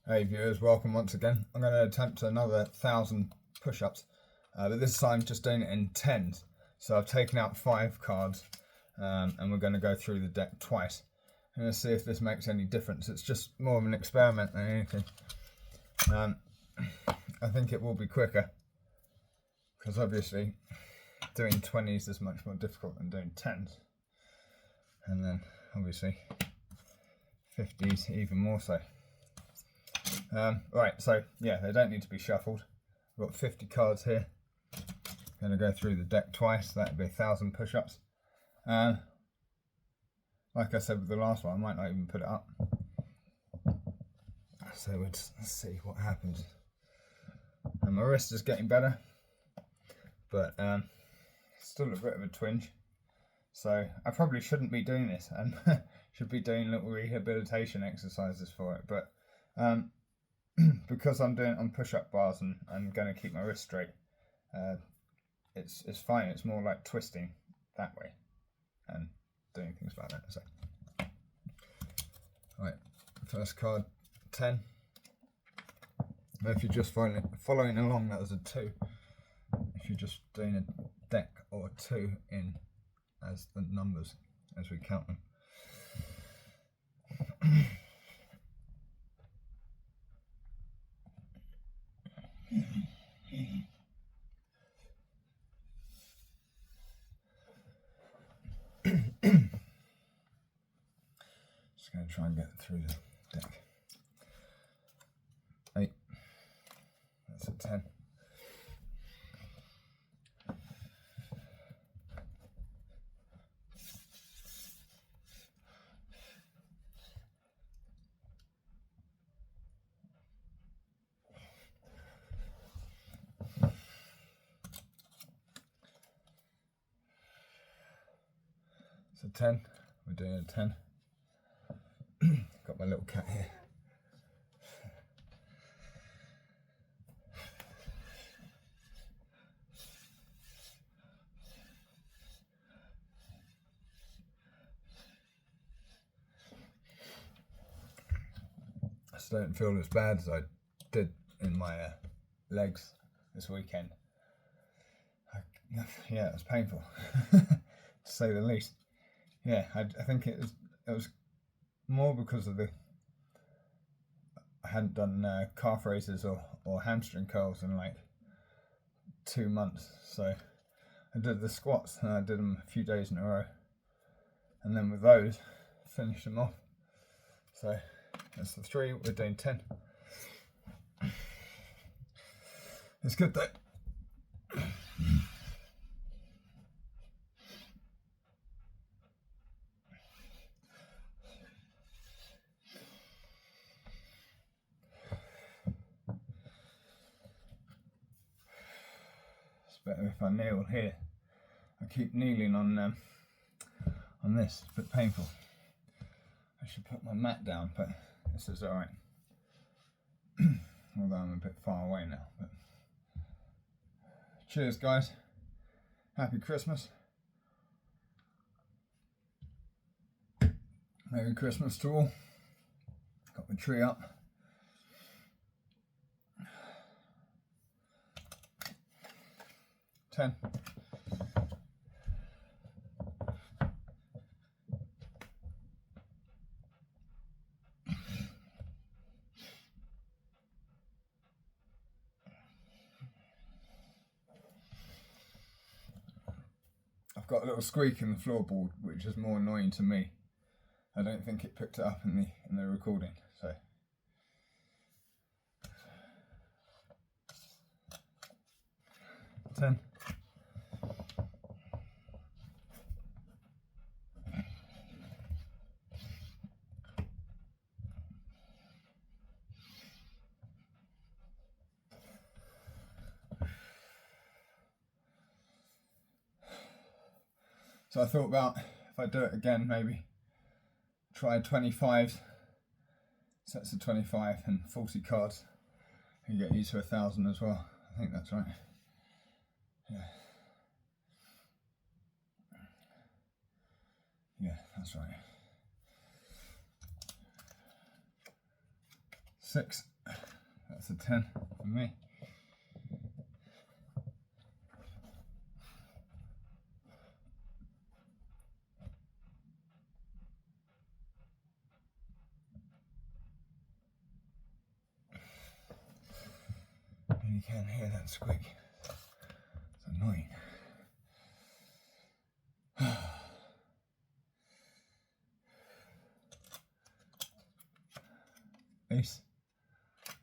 Hey viewers, welcome once again. I'm going to attempt another 1,000 push-ups, but this time just doing it in tens. So I've taken out 5 cards and we're going to go through the deck twice. I'm going to see if this makes any difference. It's just more of an experiment than anything. I think it will be quicker because obviously doing 20s is much more difficult than doing 10s. And then obviously 50s even more so. Right, so yeah, they don't need to be shuffled. I've got 50 cards here. Going to go through the deck twice. That'd be 1,000 push-ups. Like I said with the last one, I might not even put it up. So let's see what happens. And my wrist is getting better, but still a bit of a twinge. So I probably shouldn't be doing this, and should be doing little rehabilitation exercises for it. But because I'm doing it on push-up bars and I'm going to keep my wrist straight, it's fine. It's more like twisting that way and doing things like that. So, right, first card, 10. If you're just following along, that was a 2. If you're just doing a deck or 2 in as the numbers as we count them. Just going to try and get through the deck. 8. That's a 10. So 10, we're doing a 10. Got my little cat here. I still don't feel as bad as I did in my legs this weekend. Yeah, it was painful, to say the least. Yeah, I think it was more because of I hadn't done calf raises or hamstring curls in like 2 months. So I did the squats and I did them a few days in a row. And then with those, finished them off. So that's the 3, we're doing 10. It's good though. Better if I kneel here. I keep kneeling on this, it's a bit painful. I should put my mat down, but this is alright. Although I'm a bit far away now. But cheers guys. Happy Christmas. Merry Christmas to all. Got my tree up. Ten. I've got a little squeak in the floorboard, which is more annoying to me. I don't think it picked it up in the recording. So 10. So I thought about, if I do it again, maybe try 25 sets of 25 and 40 cards. You get used to 1,000 as well. I think that's right. Yeah. Yeah, that's right. 6. That's a 10 for me. And you can hear that squeak. It's annoying. Ace.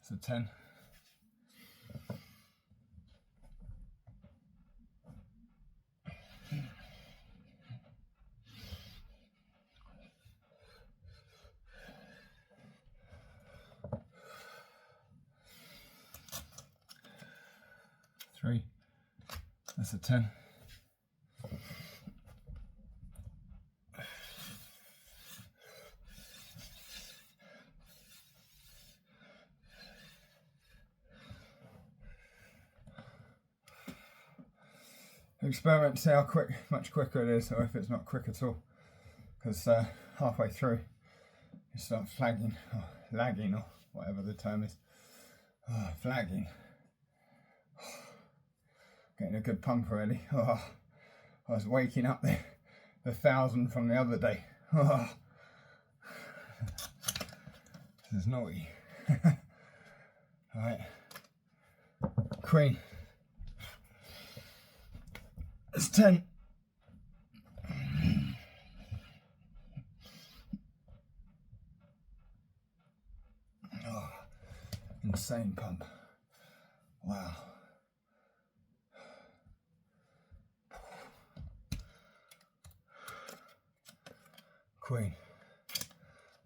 It's a 10. Three. That's a 10. Experiment to see how much quicker it is, or if it's not quick at all. Because halfway through, you start flagging, or lagging, or whatever the term is. Flagging. Getting a good pump already. I was waking up the 1,000 from the other day. This is naughty. Alright. Queen. It's 10. Oh, insane pump. Wow. Queen.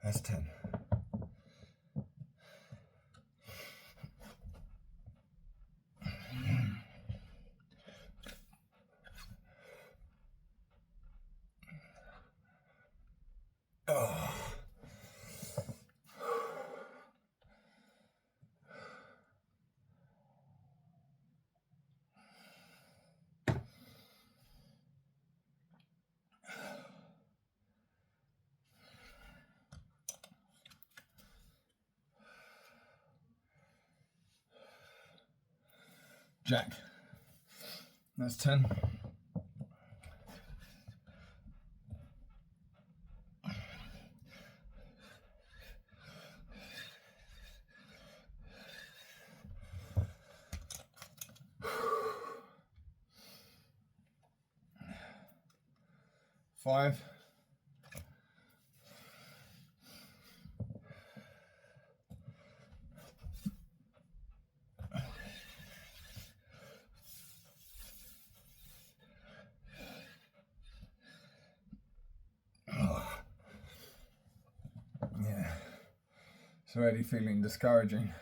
That's 10. Oh. Jack. That's 10. Five. Yeah, it's already feeling discouraging.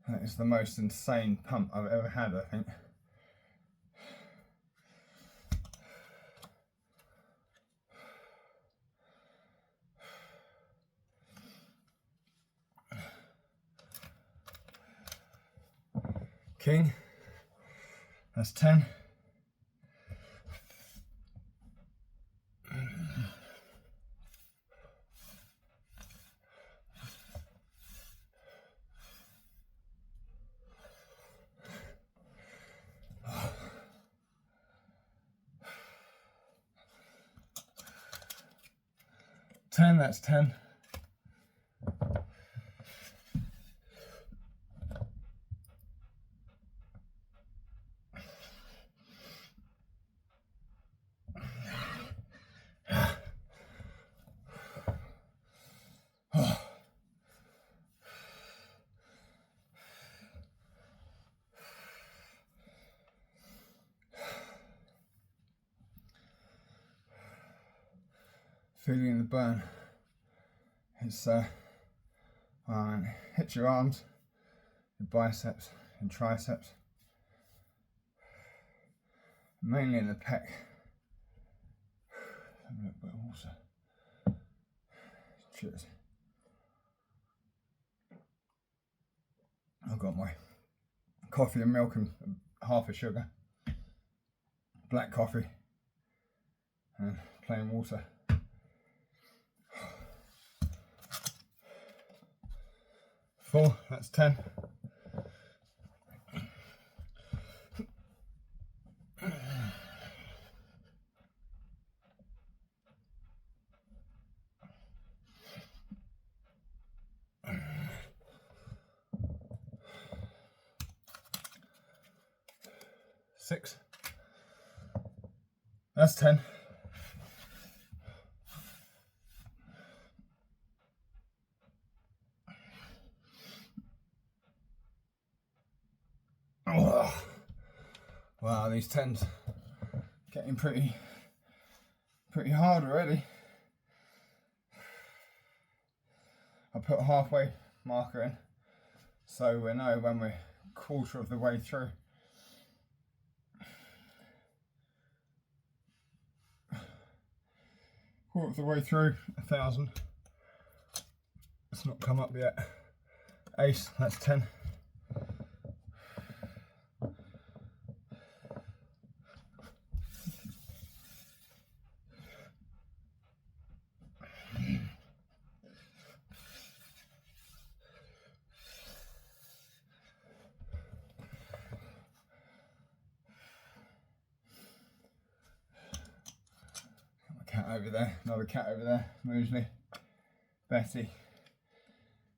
That is the most insane pump I've ever had, I think. King. That's 10. That's 10. Feeling the burn. It's hit your arms, your biceps, and triceps, mainly in the pec. Have a little bit of water. Cheers. I've got my coffee and milk and half a sugar. Black coffee. and plain water. 4, that's 10. Six. That's 10. Oh. Wow, these 10s getting pretty hard already. I put a halfway marker in so we know when we're quarter of the way through. Quarter of the way through, 1,000. It's not come up yet. Ace, that's 10. Cat over there, another cat over there, Moosley, Betty,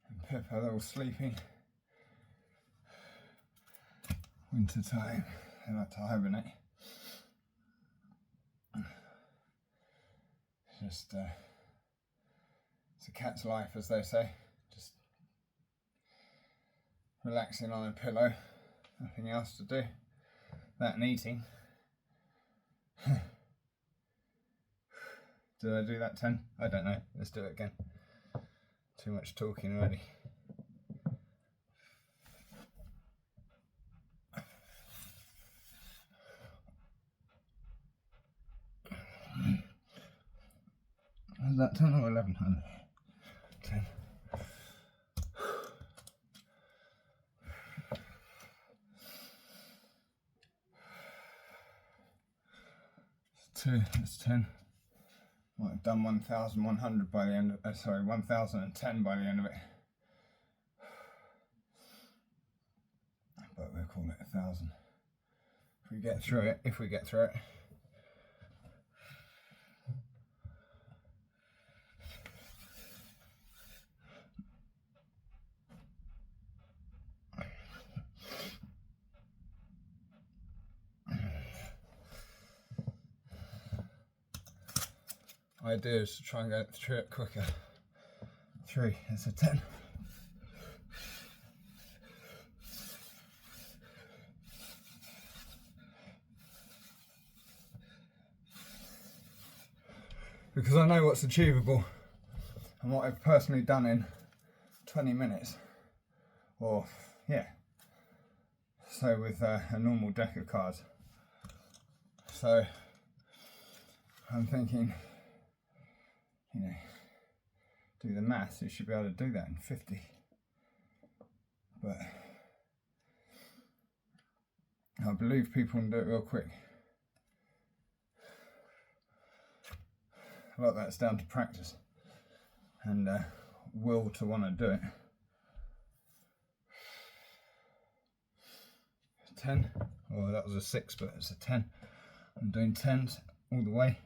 and Pippa, they're all sleeping. Winter time, they like to hibernate. Just, it's a cat's life, as they say, just relaxing on a pillow, nothing else to do, that and eating. Did I do that 10? I don't know. Let's do it again. Too much talking already. Was that 10 or 11? 10. It's 2, that's 10. Might have done 1,100 by the end of, sorry, 1,010 by the end of it. But we'll call it 1,000. If we get through it, Idea is to try and get through it quicker. 3, it's a 10. Because I know what's achievable and what I've personally done in 20 minutes. Or, yeah. So with a normal deck of cards. So I'm thinking, you know, do the maths, you should be able to do that in 50. But I believe people can do it real quick. A lot of that's down to practice and will to want to do it. 10. Oh, that was a 6, but it's a 10. I'm doing 10s all the way.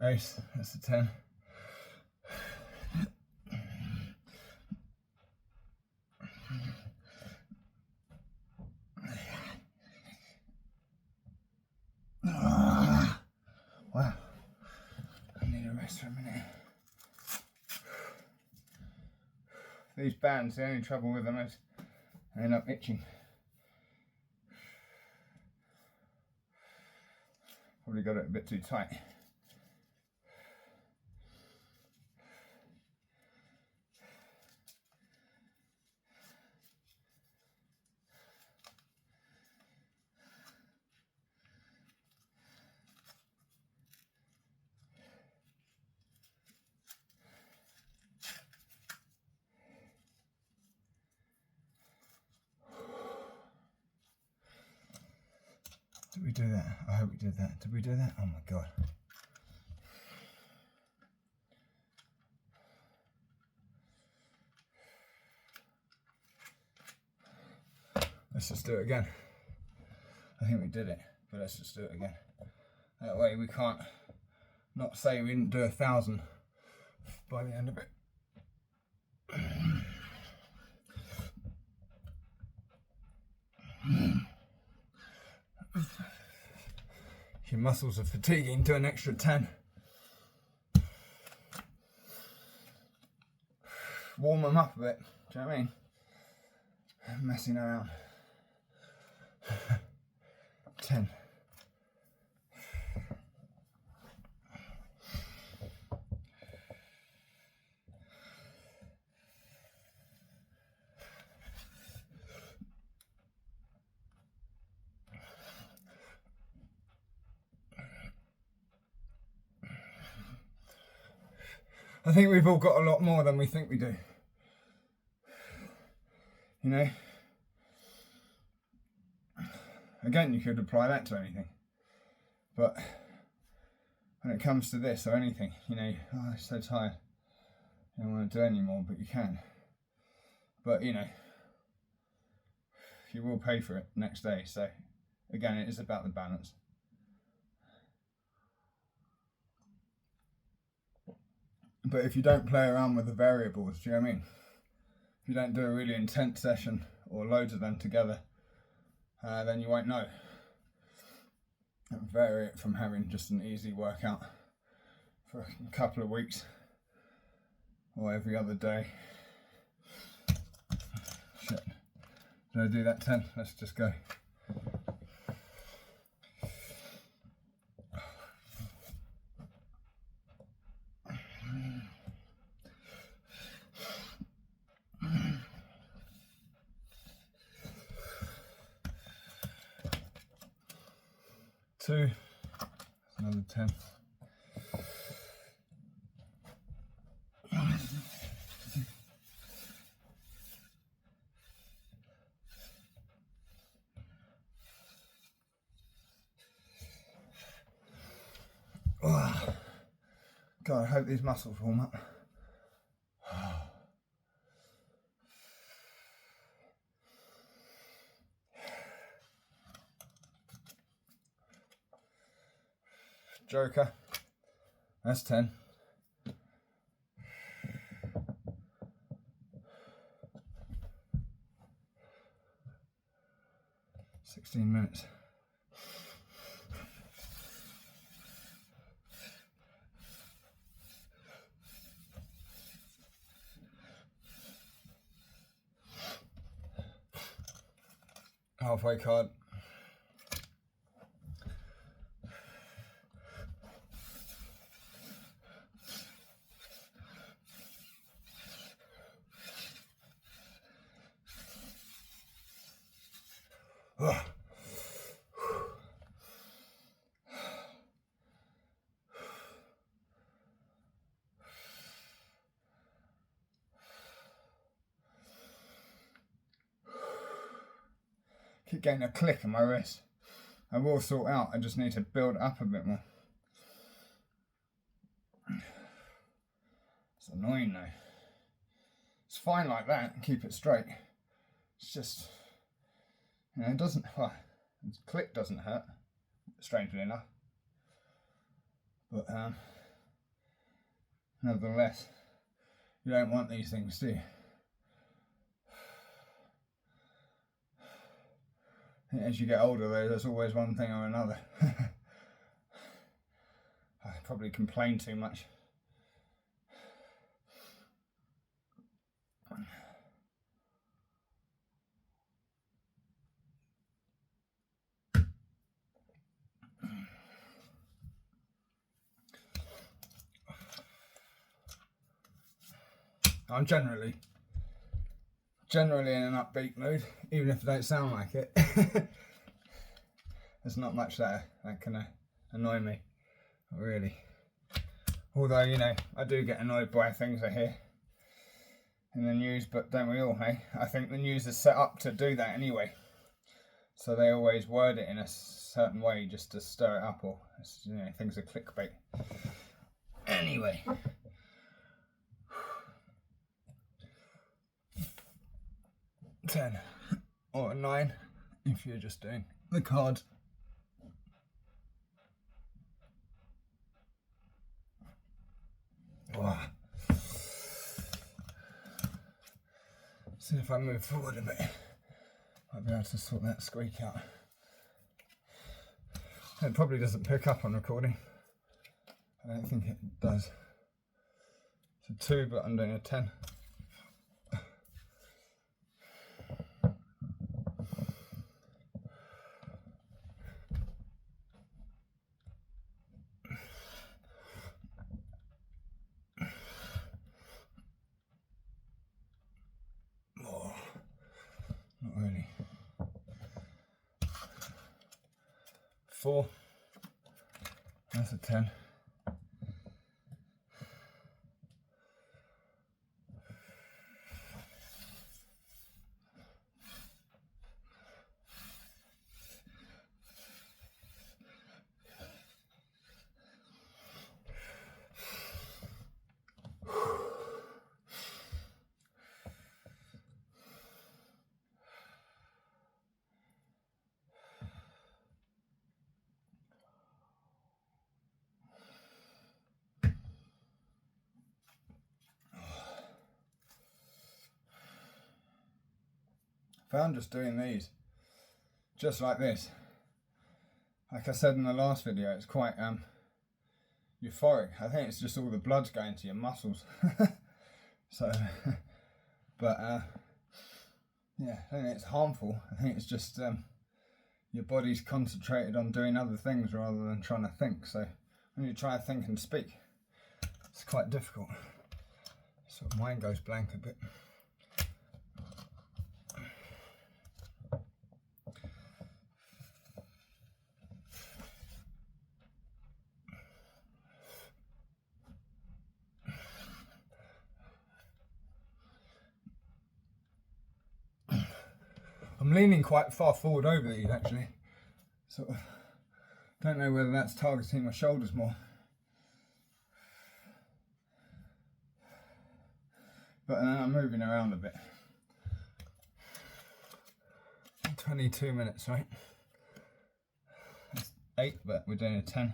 Ace, that's a 10. Wow, I need a rest for a minute. These bands, the only trouble with them is they end up itching. Probably got it a bit too tight. Did we do that? I hope we did that. Did we do that? Oh my god. Let's just do it again. I think we did it, but let's just do it again. That way we can't not say we didn't do 1,000 by the end of it. Your muscles are fatiguing, do an extra 10. Warm them up a bit, do you know what I mean? Messing around. 10. I think we've all got a lot more than we think we do. You know? Again, you could apply that to anything. But when it comes to this or anything, you know, oh, I'm so tired. I don't want to do any more, but you can. But, you know, you will pay for it next day. So, again, it is about the balance. But if you don't play around with the variables, do you know what I mean? If you don't do a really intense session or loads of them together, then you won't know. And vary it from having just an easy workout for a couple of weeks or every other day. Shit. Did I do that 10? Let's just go. Two, another 10. Oh, God, I hope these muscles warm up. Joker, that's 10. "16 minutes. Halfway card. Keep getting a click in my wrist. I will sort out, I just need to build up a bit more. It's annoying though. It's fine like that, keep it straight. It's just, you know, it doesn't, well, the click doesn't hurt, strangely enough. But nevertheless, you don't want these things, do you? As you get older though, there's always one thing or another. I probably complain too much. I'm generally in an upbeat mood, even if I don't sound like it. There's not much that can annoy me, not really. Although, you know, I do get annoyed by things I hear in the news, but don't we all, hey? I think the news is set up to do that anyway. So they always word it in a certain way just to stir it up, or things are clickbait. Anyway. 10 or 9 if you're just doing the cards. Wow. See if I move forward a bit, I'll be able to sort that squeak out. It probably doesn't pick up on recording. I don't think it does. It's a 2, but I'm doing a 10. Oh, not really. 4. That's a 10. Found just doing these, just like this. Like I said in the last video, it's quite euphoric. I think it's just all the blood's going to your muscles. So, but yeah, I don't think it's harmful. I think it's just your body's concentrated on doing other things rather than trying to think. So when you try to think and speak, it's quite difficult. So mine goes blank a bit. I'm leaning quite far forward over these actually. Sort of, don't know whether that's targeting my shoulders more. But then I'm moving around a bit. 22 minutes, right? That's 8, but we're doing a 10.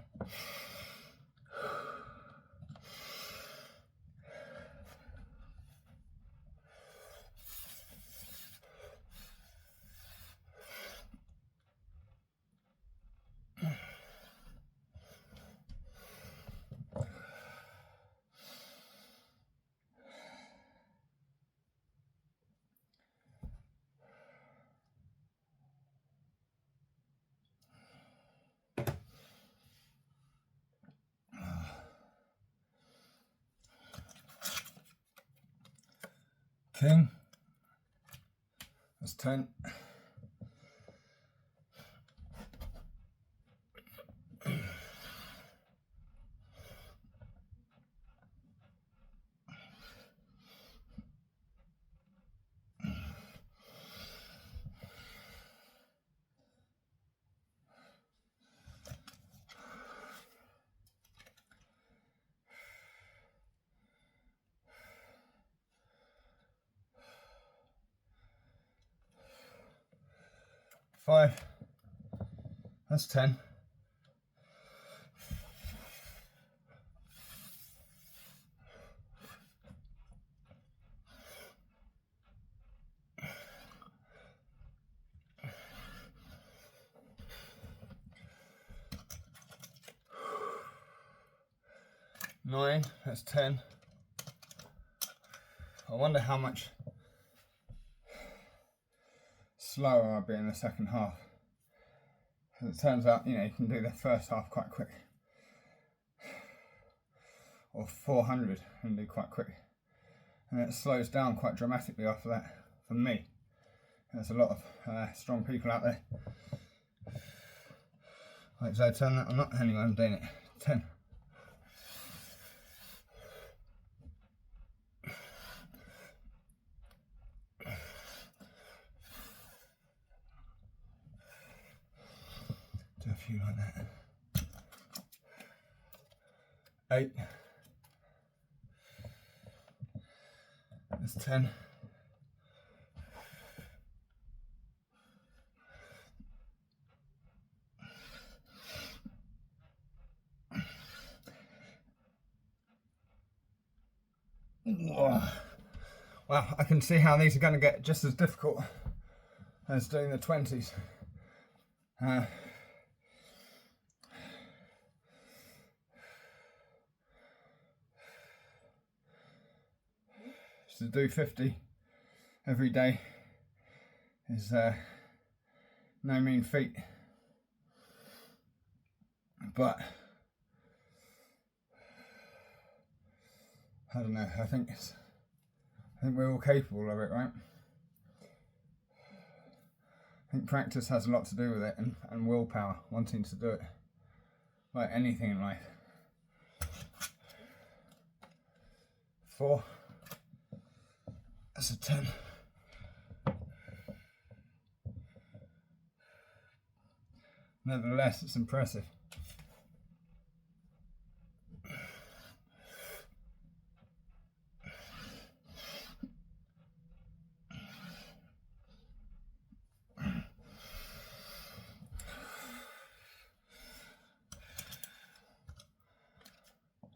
King, that's 10. Five. That's 10. Nine. That's 10. I wonder how much slower I'll be in the second half. Because it turns out, you can do the first half quite quick. Or 400 and do quite quick. And it slows down quite dramatically after that, for me. There's a lot of strong people out there. Right, so I turn that, I'm not, anyway, I'm doing it. 10. few like that. 8. That's 10. Well, I can see how these are going to get just as difficult as doing the 20s. To do 50 every day is no mean feat, but I don't know. I think we're all capable of it, right? I think practice has a lot to do with it, and willpower, wanting to do it, like anything in life. 4. That's a 10. Nevertheless, it's impressive.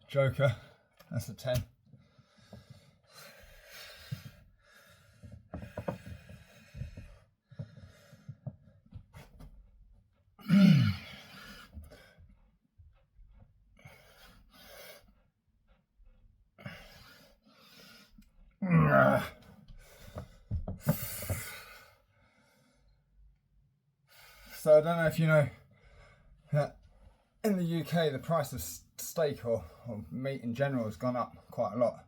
Joker, that's a 10. So I don't know if you know that in the UK the price of steak or meat in general has gone up quite a lot.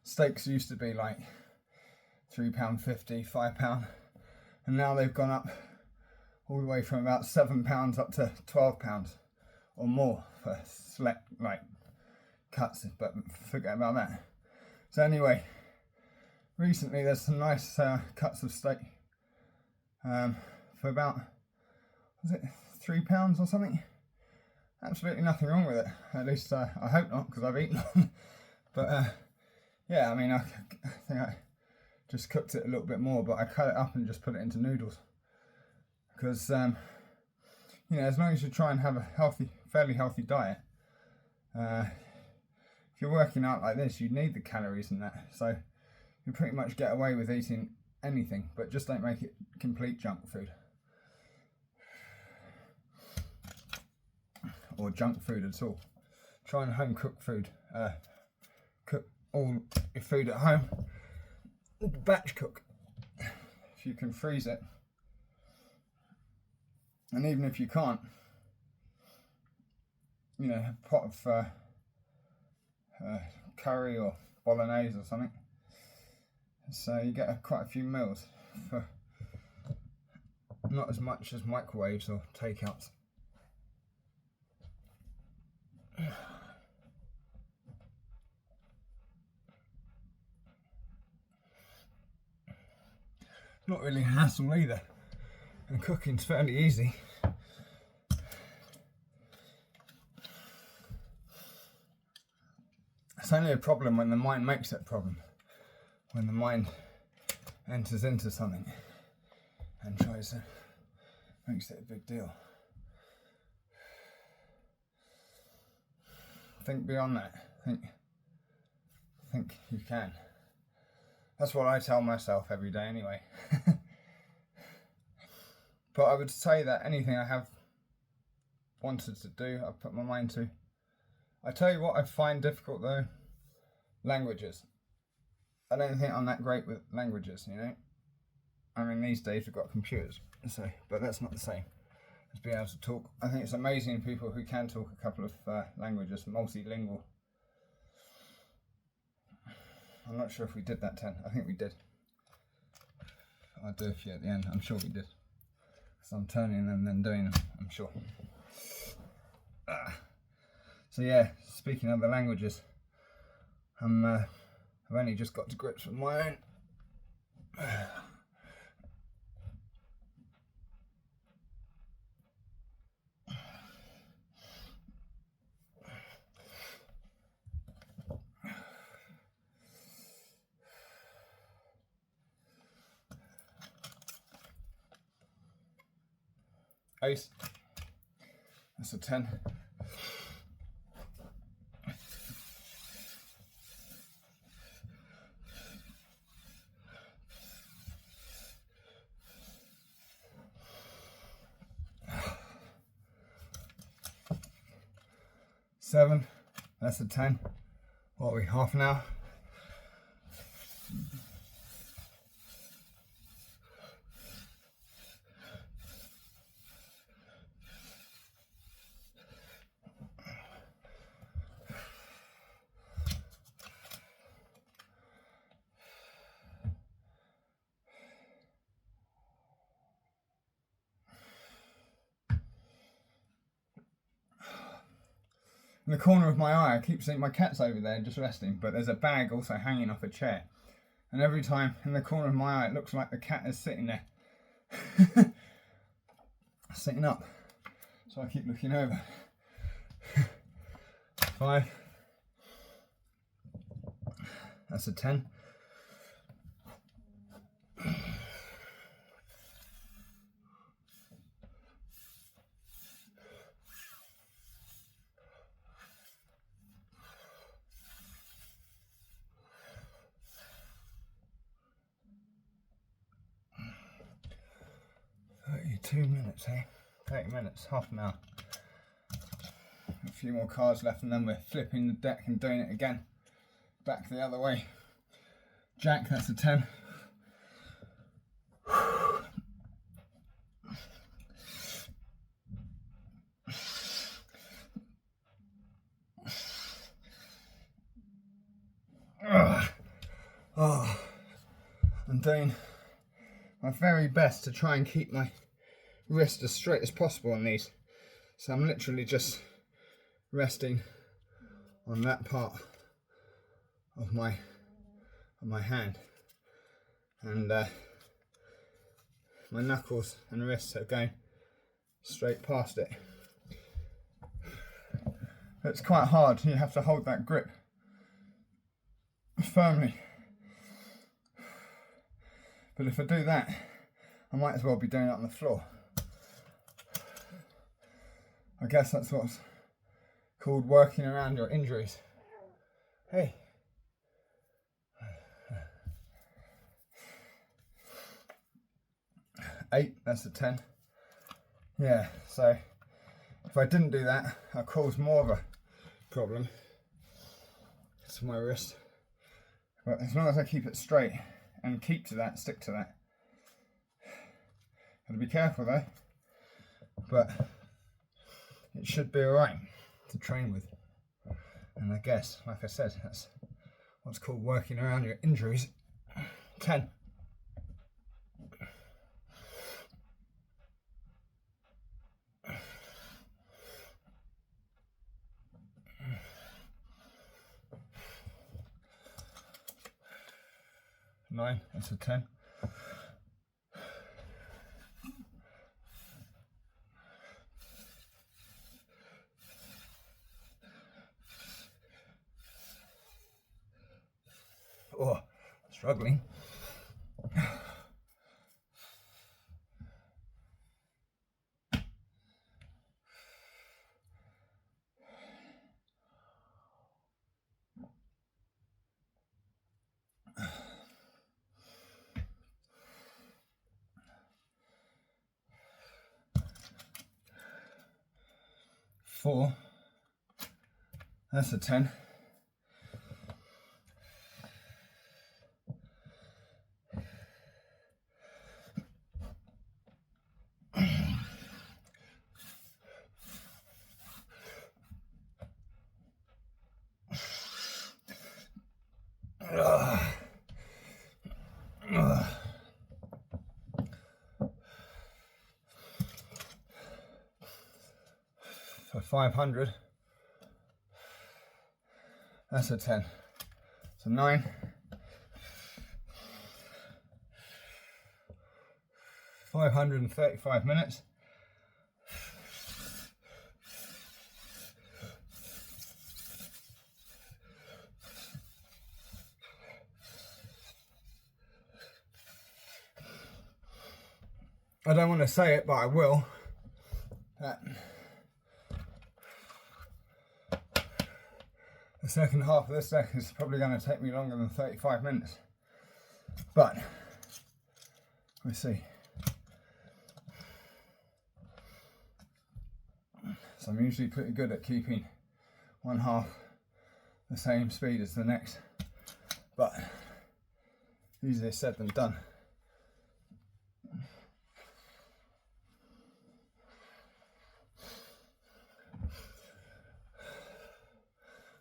Steaks used to be like £3.50, £5, and now they've gone up all the way from about £7 up to £12 or more for select like cuts, but forget about that. So anyway, recently there's some nice cuts of steak for about, was it £3 or something? Absolutely nothing wrong with it. At least I hope not, because I've eaten them. But yeah, I mean, I think I just cooked it a little bit more, but I cut it up and just put it into noodles. Because, you know, as long as you try and have a fairly healthy diet, if you're working out like this, you need the calories and that. So you pretty much get away with eating anything, but just don't make it complete junk food. Or junk food at all. Try and home cook food. Cook all your food at home. Batch cook. If you can freeze it. And even if you can't, you know, a pot of curry or bolognese or something. So you get quite a few meals for not as much as microwaves or takeouts. Not really a hassle either, and cooking's fairly easy. It's only a problem when the mind makes it a problem, when the mind enters into something and tries to makes it a big deal. Think beyond that. Think you can. That's what I tell myself every day anyway. But I would say that anything I have wanted to do, I've put my mind to. I tell you what I find difficult though, languages. I don't think I'm that great with languages, you know. I mean, these days we've got computers, so, but that's not the same as being able to talk. I think it's amazing people who can talk a couple of languages, multilingual. I'm not sure if we did that 10. I think we did. I'll do a few at the end. I'm sure we did. Because I'm turning them and then doing them, I'm sure. So yeah, speaking of the languages, I've only just got to grips with my own. ace. That's a 10. Seven, that's a 10. What are we, half an hour? In the corner of my eye, I keep seeing my cat's over there just resting, but there's a bag also hanging off a chair. And every time in the corner of my eye, it looks like the cat is sitting there. Sitting up. So I keep looking over. 5. That's a 10. Two minutes, eh? 30 minutes, half an hour. A few more cards left and then we're flipping the deck and doing it again. Back the other way. Jack, that's a 10. Oh, I'm doing my very best to try and keep my wrist as straight as possible on these. So I'm literally just resting on that part of my hand, and my knuckles and wrists are going straight past it. It's quite hard. You have to hold that grip firmly. But if I do that, I might as well be doing it on the floor. I guess that's what's called working around your injuries. Hey. Eight, that's a 10. Yeah, so if I didn't do that, I'd cause more of a problem to my wrist. But as long as I keep it straight and keep to that, stick to that. Gotta be careful though. But it should be alright to train with. And I guess, like I said, that's what's called working around your injuries. 10. Nine, that's a 10. Oh, struggling. Four, that's a 10. For 500, that's a 10. So 9. 535 minutes. I don't want to say it, but I will. The second half of this deck is probably going to take me longer than 35 minutes, but we'll see. So I'm usually pretty good at keeping one half the same speed as the next, but easier said than done.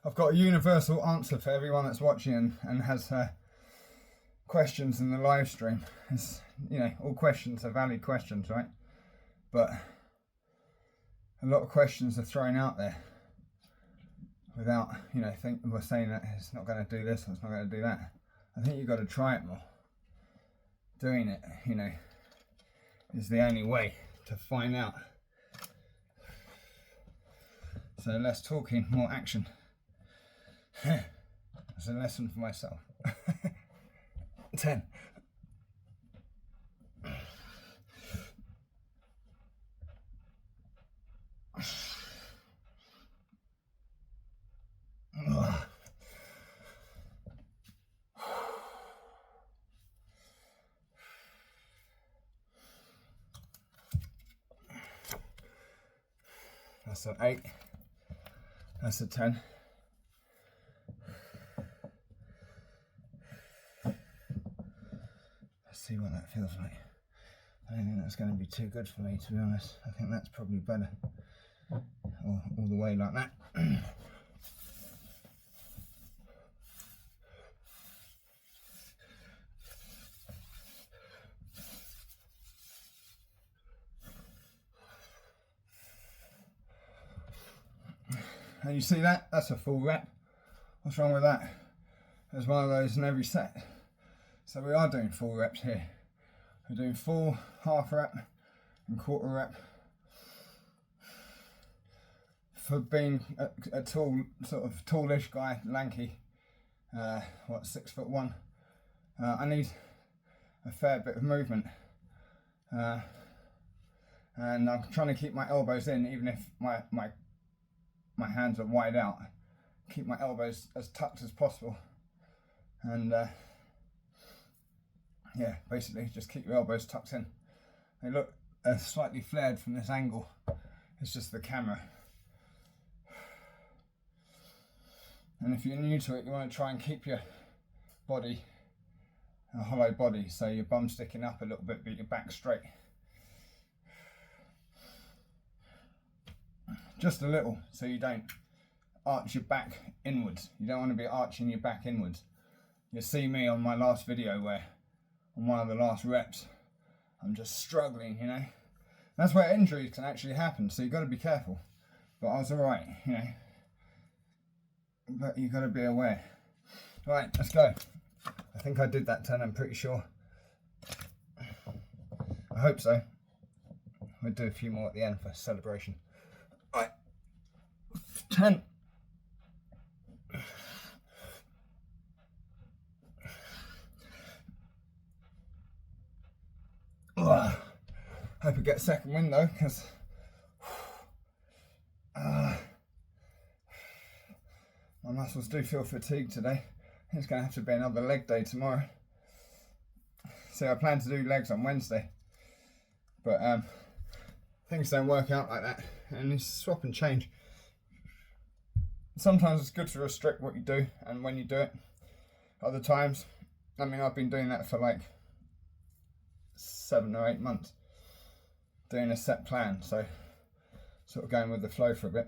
I've got a universal answer for everyone that's watching and has questions in the live stream. It's, you know, all questions are valid questions, right? But a lot of questions are thrown out there without, you know, we're saying that it's not going to do this or it's not going to do that. I think you've got to try it more. Doing it, you know, is the only way to find out. So less talking, more action. It's a lesson for myself. 10. That's an 8. That's a 10. Let's see what that feels like. I don't think that's going to be too good for me, to be honest. I think that's probably better. All the way like that. And you see that? That's a full rep. What's wrong with that? There's one of those in every set. So we are doing full reps here. We're doing full half rep and quarter rep. For being a tall, sort of tallish guy, lanky, 6'1", I need a fair bit of movement. And I'm trying to keep my elbows in, even if my hands are wide out. Keep my elbows as tucked as possible. And yeah, basically just keep your elbows tucked in. They look slightly flared from this angle. It's just the camera. And if you're new to it, you want to try and keep your body a hollow body, so your bum sticking up a little bit, but your back straight. Just a little, so you don't arch your back inwards. You don't want to be arching your back inwards. You'll see me on my last video where, on one of the last reps, I'm just struggling, you know. That's where injuries can actually happen, so you've got to be careful. But I was alright, you know. But you've got to be aware. Right, let's go. I think I did that 10, I'm pretty sure. I hope so. We'll do a few more at the end for celebration. Right, 10. Hope we get a second win though, because my muscles do feel fatigued today. It's going to have to be another leg day tomorrow. So I plan to do legs on Wednesday, but things don't work out like that, and it's swap and change. Sometimes it's good to restrict what you do and when you do it. Other times, I mean, I've been doing that for like 7 or 8 months, doing a set plan, so sort of going with the flow for a bit.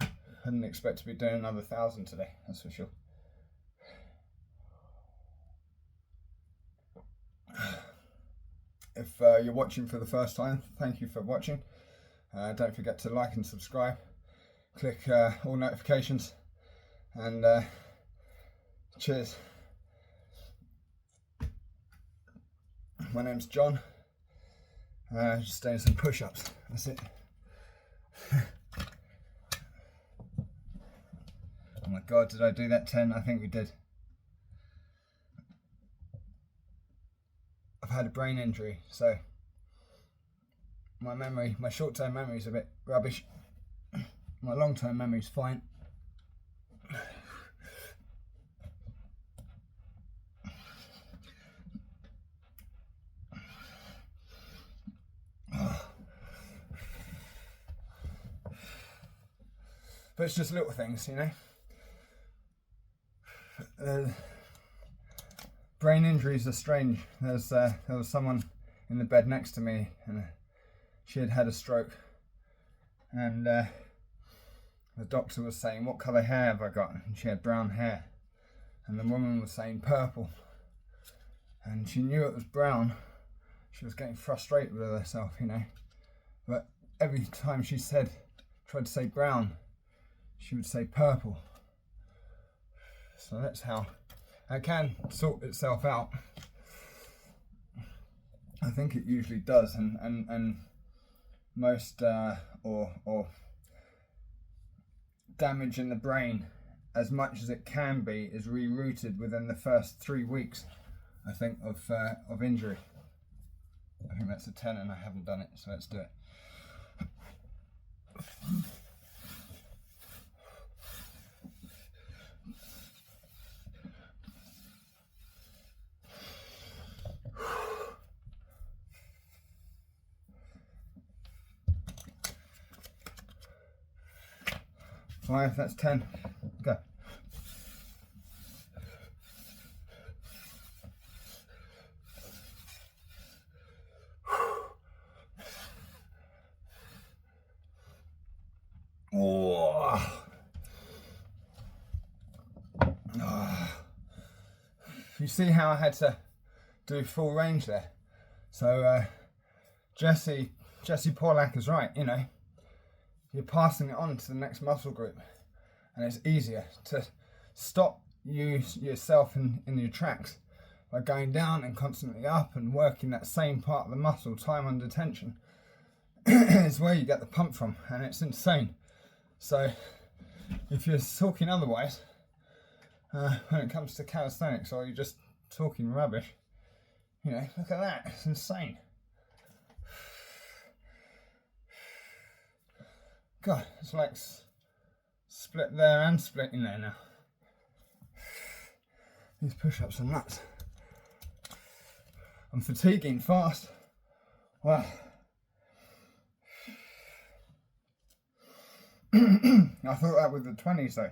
I didn't expect to be doing another 1,000 today, that's for sure. If you're watching for the first time, thank you for watching. Don't forget to like and subscribe. Click all notifications, and cheers. My name's John. Just doing some push-ups. That's it. Oh my god, did I do that 10? I think we did. I've had a brain injury, so my memory, my short-term memory is a bit rubbish. My long-term memory is fine. But it's just little things, you know. Brain injuries are strange. There was someone in the bed next to me, and she had had a stroke, and the doctor was saying, "What colour hair have I got?" And she had brown hair, and the woman was saying purple, and she knew it was brown. She was getting frustrated with herself, you know, but every time she tried to say brown, she would say purple. So that's how it can sort itself out. I think it usually does, and most or damage in the brain, as much as it can be, is rerouted within the first 3 weeks, I think, of injury. I think that's a 10, and I haven't done it, so let's do it. Five, that's 10. Go. Oh. You see how I had to do full range there? So Jesse Paulak is right, you know. You're passing it on to the next muscle group, and it's easier to stop yourself in your tracks by going down and constantly up and working that same part of the muscle time under tension. It's where you get the pump from, and it's insane. So if you're talking otherwise, when it comes to calisthenics, or you're just talking rubbish, you know, look at that, it's insane. God, it's like split there and split in there now. These push-ups are nuts. I'm fatiguing fast. Wow. I thought that with the 20s though,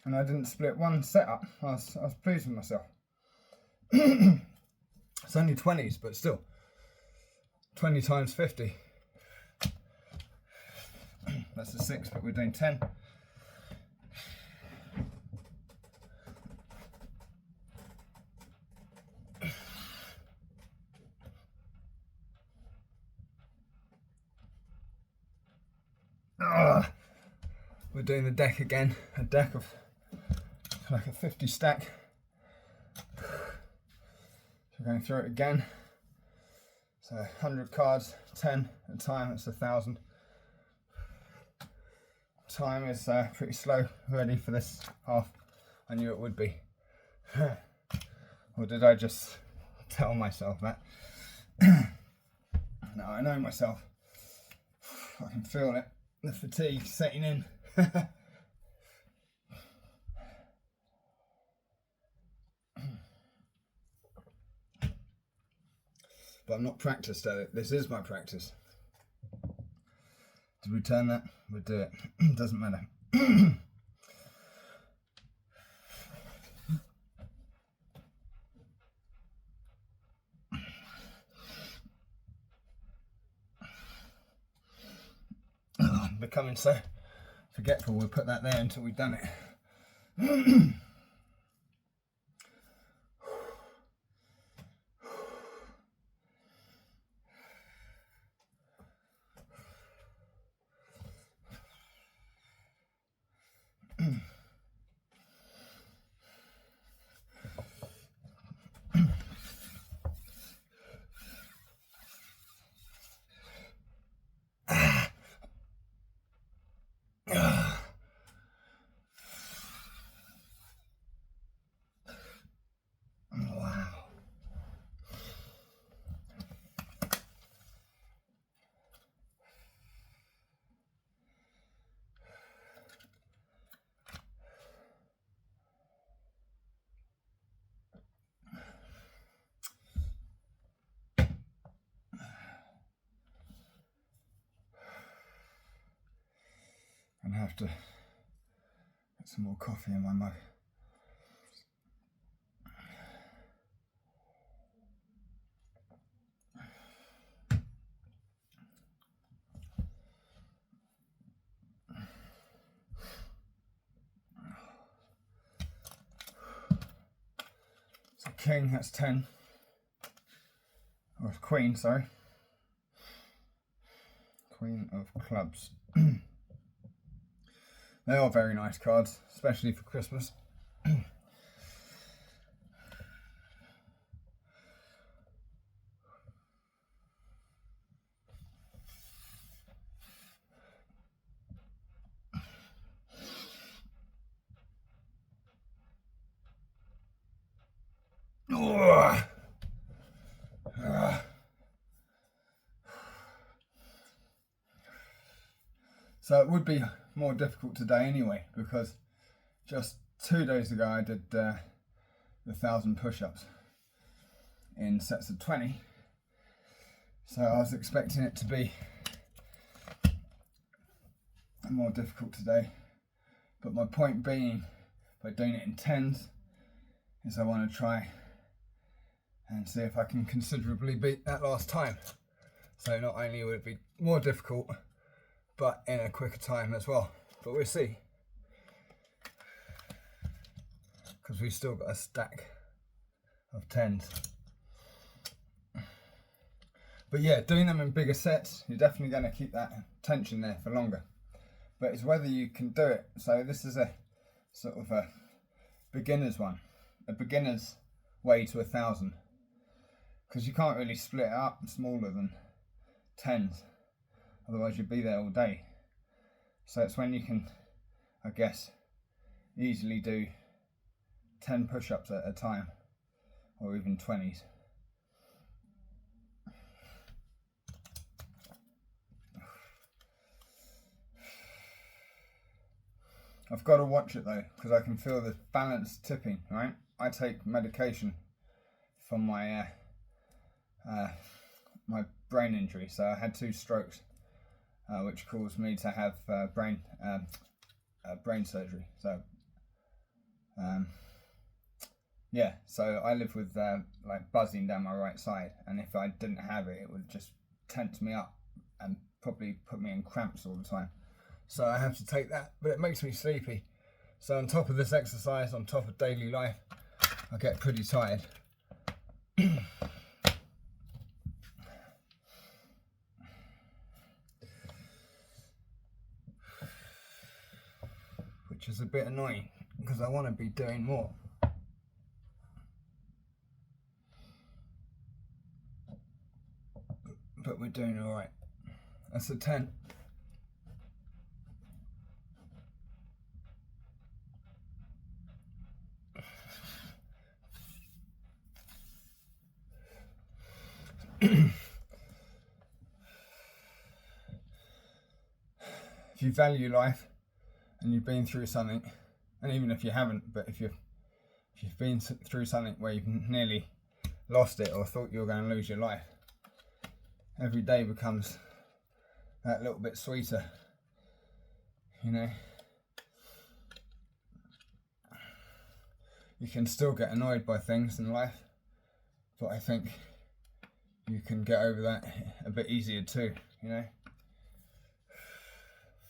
and I didn't split one setup. I was pleased with myself. It's only 20s, but still, 20 times 50. That's a 6, but we're doing 10. We're doing the deck again, a deck of like a 50 stack. So we're going through it again. So 100 cards, 10 at a time, that's 1,000. Time is pretty slow already for this half. I knew it would be. Or did I just tell myself that? No, I know myself. I can feel it. The fatigue setting in. But I'm not practiced at it. This is my practice. Did we turn that? We'll do it. Doesn't matter. I'm becoming so forgetful. We'll put that there until we've done it. and have to get some more coffee in my mug. So king, that's 10. Or queen, sorry. Queen of clubs. They are very nice cards, especially for Christmas. So it would be more difficult today anyway, because just 2 days ago I did the 1,000 push-ups in sets of 20. So I was expecting it to be more difficult today. But my point being, by doing it in tens, is I want to try and see if I can considerably beat that last time. So not only would it be more difficult, but in a quicker time as well. But we'll see, because we've still got a stack of tens. But yeah, doing them in bigger sets, you're definitely going to keep that tension there for longer. But it's whether you can do it. So this is a sort of a beginner's one, a beginner's way to 1,000, because you can't really split it up smaller than tens, otherwise you'd be there all day. So it's when you can, I guess, easily do 10 push-ups at a time, or even 20s. I've got to watch it though, because I can feel the balance tipping, right? I take medication for my my brain injury, so I had 2 strokes, which caused me to have brain surgery. So yeah, so I live with like buzzing down my right side, and if I didn't have it, it would just tense me up and probably put me in cramps all the time. So I have to take that, but it makes me sleepy. So on top of this exercise, on top of daily life, I get pretty tired. Which is a bit annoying, because I want to be doing more. But we're doing all right. That's a 10. If you value life and you've been through something, and even if you haven't, but if you've been through something where you've nearly lost it or thought you were going to lose your life, every day becomes that little bit sweeter, you know. You can still get annoyed by things in life, but I think you can get over that a bit easier too, you know.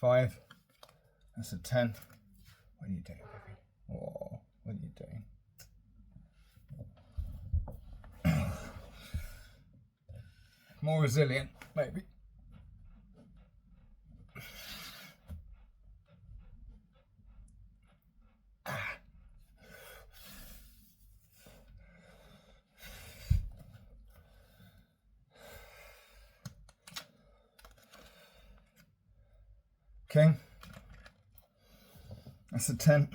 5, that's a 10. What are you doing, baby? Oh, what are you doing? More resilient, maybe. Okay, that's a 10.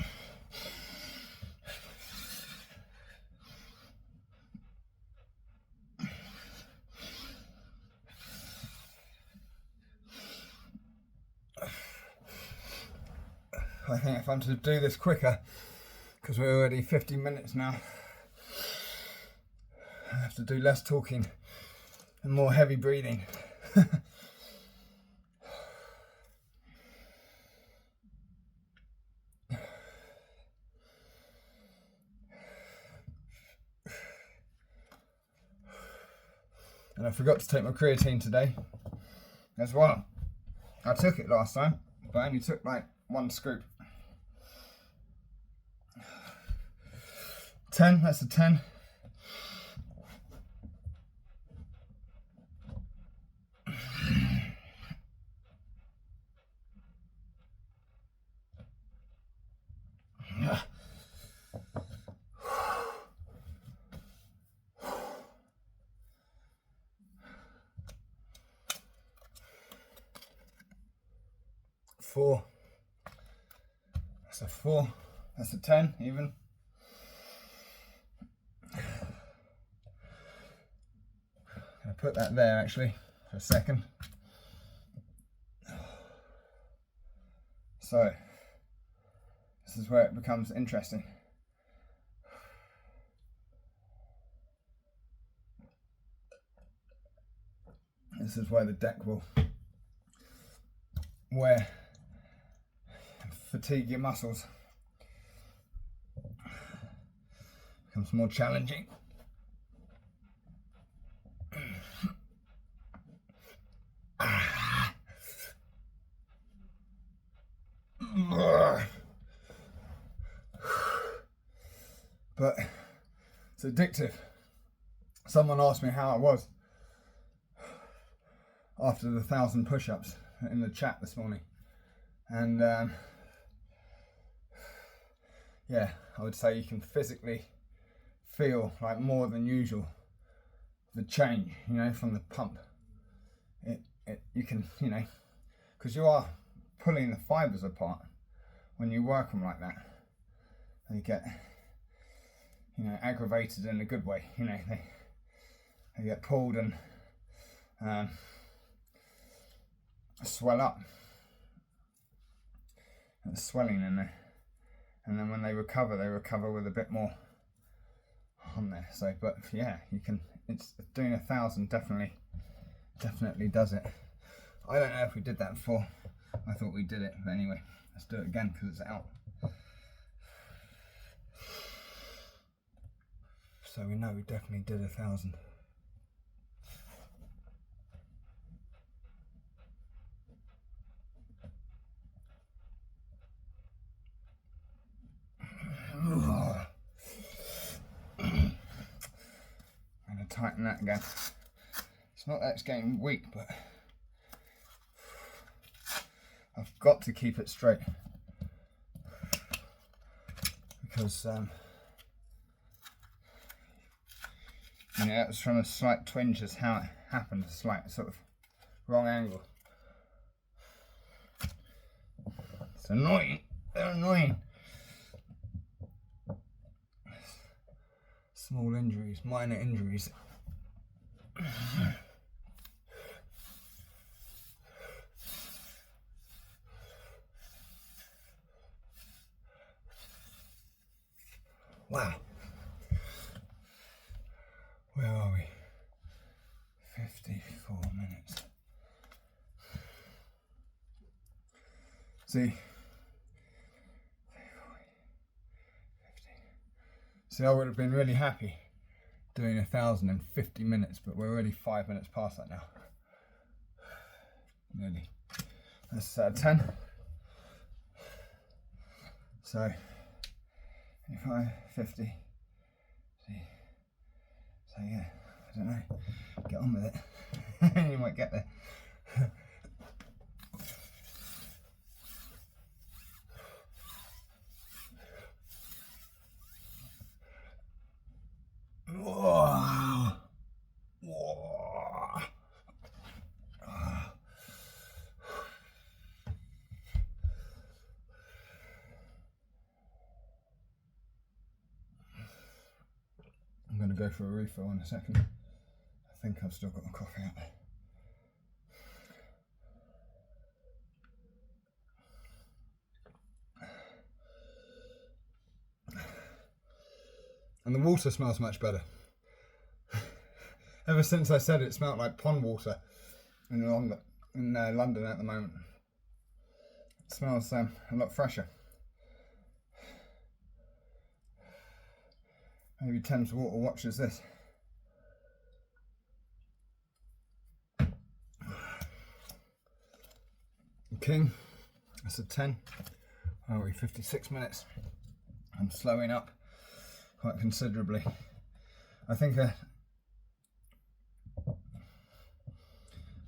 I think if I'm to do this quicker, because we're already 50 minutes now, I have to do less talking and more heavy breathing. And I forgot to take my creatine today as well. I took it last time, but I only took like 1 scoop. 10, that's a 10. Four. That's a 4. That's a 10 even. I'll put that there actually for a second. So this is where it becomes interesting. This is where the deck will fatigue your muscles. Becomes more challenging. But it's addictive. Someone asked me how I was after the 1,000 push-ups in the chat this morning, and yeah, I would say you can physically feel like more than usual the change, you know, from the pump. You can, you know, because you are pulling the fibers apart when you work them like that. They get, you know, aggravated in a good way. You know, they get pulled and swell up. And swelling in there, and then when they recover with a bit more on there. So, but yeah, you can. It's doing 1,000 definitely does it. I don't know if we did that before. I thought we did it, but anyway, let's do it again because it's out. So we know we definitely did 1,000. I'm going to tighten that again. It's not that it's getting weak, but I've got to keep it straight because you know, it was from a slight twinge is how it happened, a slight sort of wrong angle. It's annoying, they're annoying. Small injuries, minor injuries. Wow. Where are we? 54 minutes. See, I would have been really happy doing 1,000 in 50 minutes, but we're already 5 minutes past that now. Nearly. That's 10. So 25, 50. See. So yeah, I don't know. Get on with it. You might get there. Whoa. Whoa. I'm going to go for a refill in a second. I think I've still got my coffee out there. And the water smells much better. Ever since I said it smelled like pond water in London at the moment. It smells a lot fresher. Maybe Thames Water watches this. king. That's a 10. Are we 56 minutes? I'm slowing up quite considerably. I think a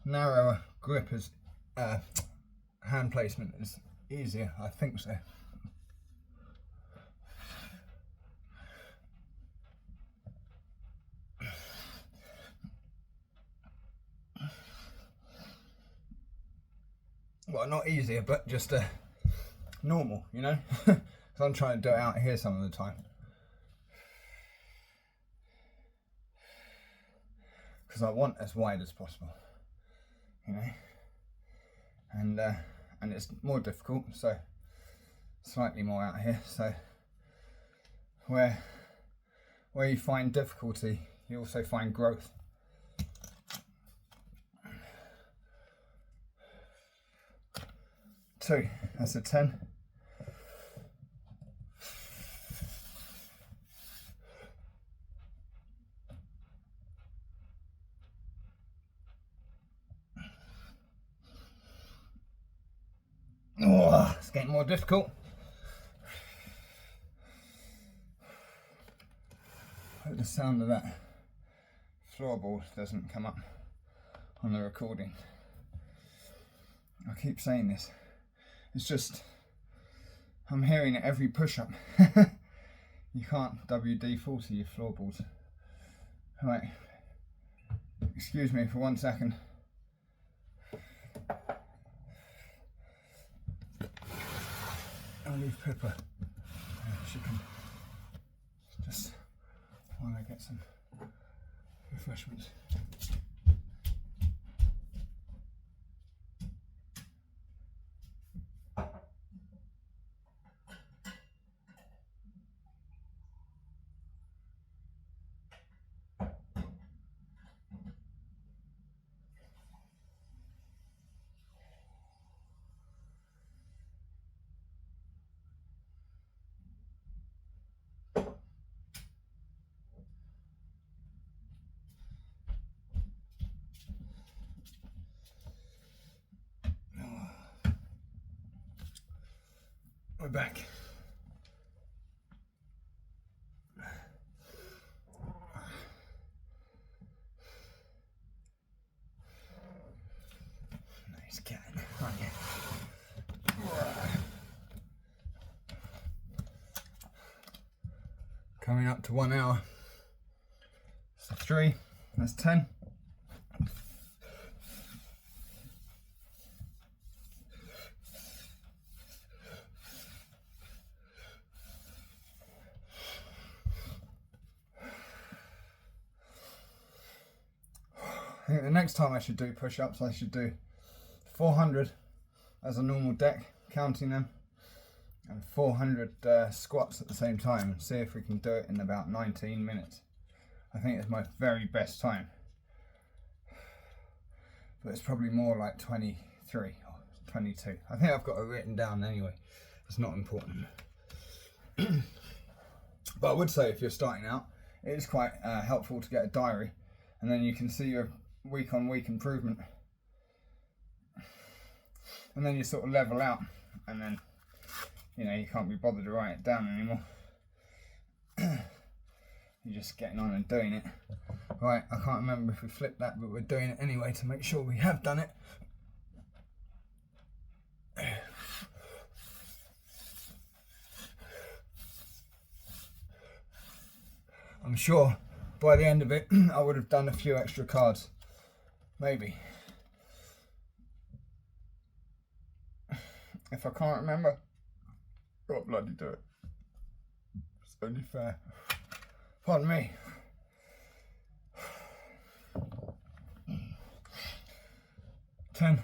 narrower grip is hand placement is easier. I think so. Well, not easier, but just normal, you know? So I'm trying to do it out here some of the time. Because I want as wide as possible, you know? And it's more difficult, so slightly more out here. So where you find difficulty, you also find growth. Two, that's a 10. Oh, it's getting more difficult. Hope the sound of that floorboard doesn't come up on the recording. I keep saying this. It's just, I'm hearing it every push-up. You can't WD-40 your floorboards. Right, excuse me for 1 second. I'll leave Pippa. She can just, while I get some refreshments. We're back. Nice cat, aren't you? Coming up to 1 hour. So 3, that's 10. I think the next time I should do push-ups, I should do 400 as a normal deck, counting them, and 400 squats at the same time, and see if we can do it in about 19 minutes. I think it's my very best time, but it's probably more like 23 or 22. I think I've got it written down anyway. It's not important. But I would say if you're starting out, it is quite helpful to get a diary, and then you can see your week on week improvement, and then you sort of level out, and then you know you can't be bothered to write it down anymore. You're just getting on and doing it. Right, I can't remember if we flipped that, but we're doing it anyway to make sure we have done it. I'm sure by the end of it I would have done a few extra cards. Maybe. If I can't remember, I'll bloody do it. It's only fair. Pardon me. Ten.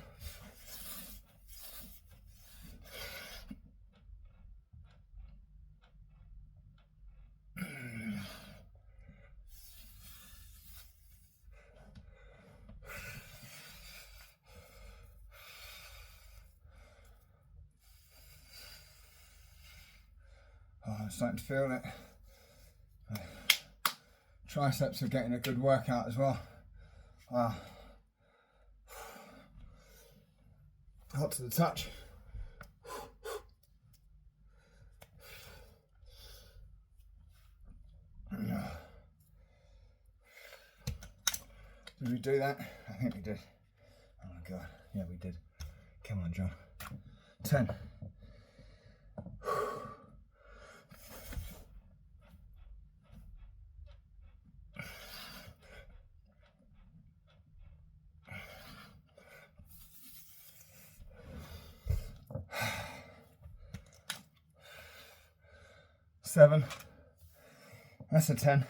Oh, I'm starting to feel it. Triceps are getting a good workout as well. Wow. Hot to the touch. Did we do that? I think we did. Oh my god. Yeah, we did. Come on, John. 10. Seven. That's a 10.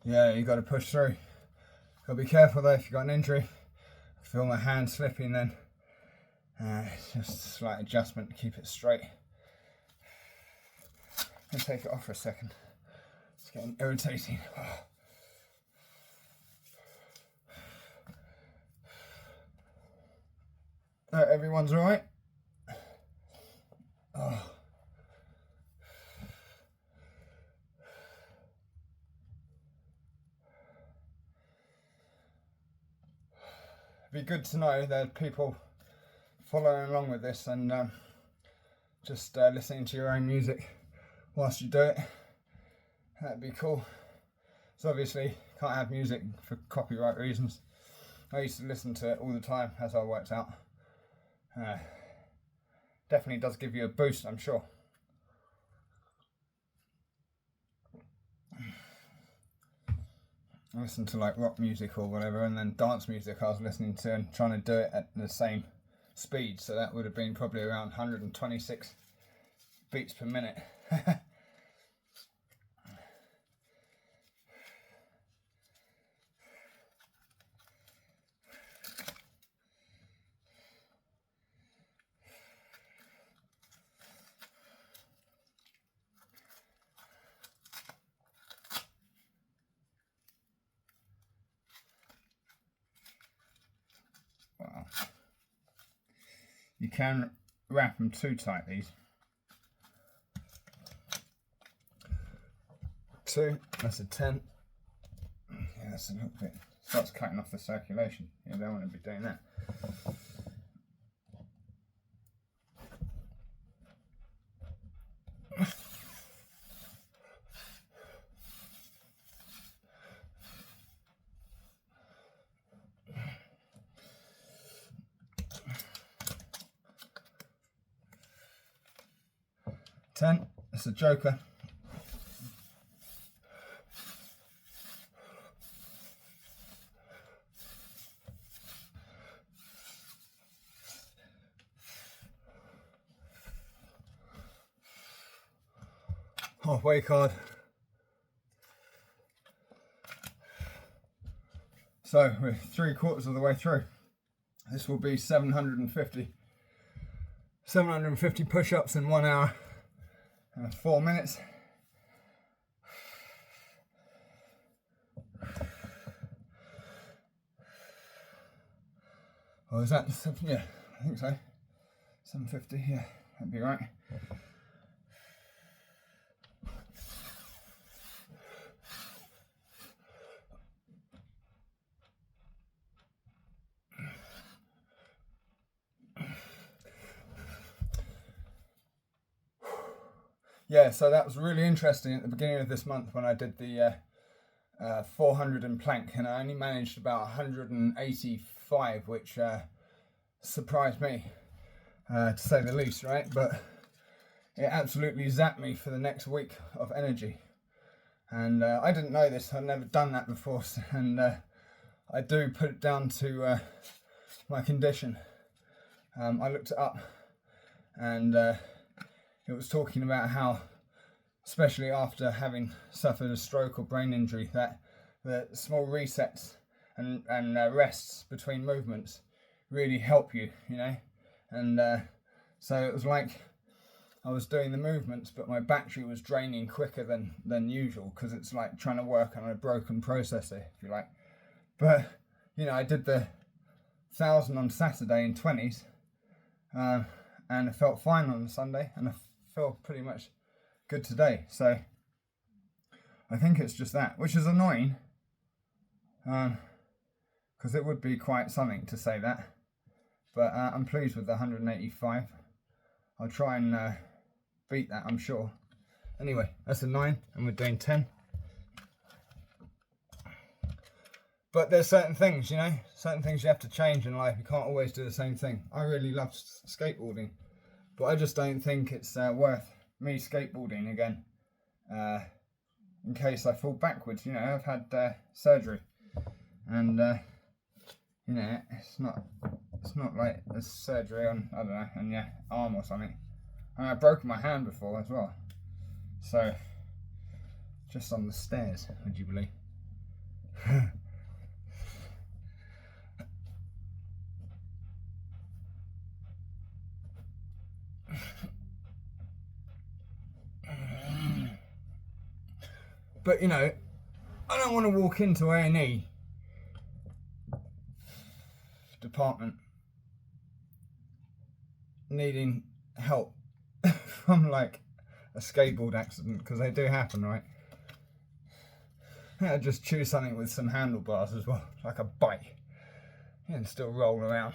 Yeah, you got to push through. Got to be careful though if you got an injury. I feel my hand slipping then. Just a slight adjustment to keep it straight. I'll take it off for a second. It's getting irritating. Everyone's alright? Oh. It'd be good to know that people following along with this and just listening to your own music whilst you do it. That'd be cool. So obviously can't have music for copyright reasons. I used to listen to it all the time as I worked out. Definitely does give you a boost, I'm sure. I listened to like rock music or whatever, and then dance music I was listening to and trying to do it at the same speed, so that would have been probably around 126 beats per minute. Wow. You can wrap them too tight, these. 2, that's a 10. Yeah, that's a little bit, starts cutting off the circulation. You don't want to be doing that. Ten, that's a joker. Halfway card. So we're 3/4 of the way through. This will be 750 push-ups in 1 hour and 4 minutes. Oh, is that, yeah, I think so. 750, yeah, that'd be right. Yeah, so that was really interesting at the beginning of this month when I did the 400 in plank, and I only managed about 185, which surprised me, to say the least, right? But it absolutely zapped me for the next week of energy. And I didn't know this, I'd never done that before, and I do put it down to my condition. I looked it up, and it was talking about how, especially after having suffered a stroke or brain injury, that the small resets and rests between movements really help you, you know. And so it was like I was doing the movements, but my battery was draining quicker than usual, because it's like trying to work on a broken processor, if you like. But, you know, I did the 1,000 on Saturday in 20s, and I felt fine on Sunday, and I feel pretty much good today. So I think it's just that, which is annoying, because it would be quite something to say that. But I'm pleased with the 185. I'll try and beat that, I'm sure. Anyway, that's a 9, and we're doing 10. But there's certain things, you know, certain things you have to change in life. You can't always do the same thing. I really love skateboarding, but I just don't think it's worth me skateboarding again. In case I fall backwards, you know, I've had surgery, and you know, it's not like a surgery on, I don't know, on your arm or something. And I've broken my hand before as well. So, just on the stairs, would you believe? But you know, I don't want to walk into A&E department needing help from like a skateboard accident, because they do happen, right? I'd just choose something with some handlebars as well, like a bike, and still roll around.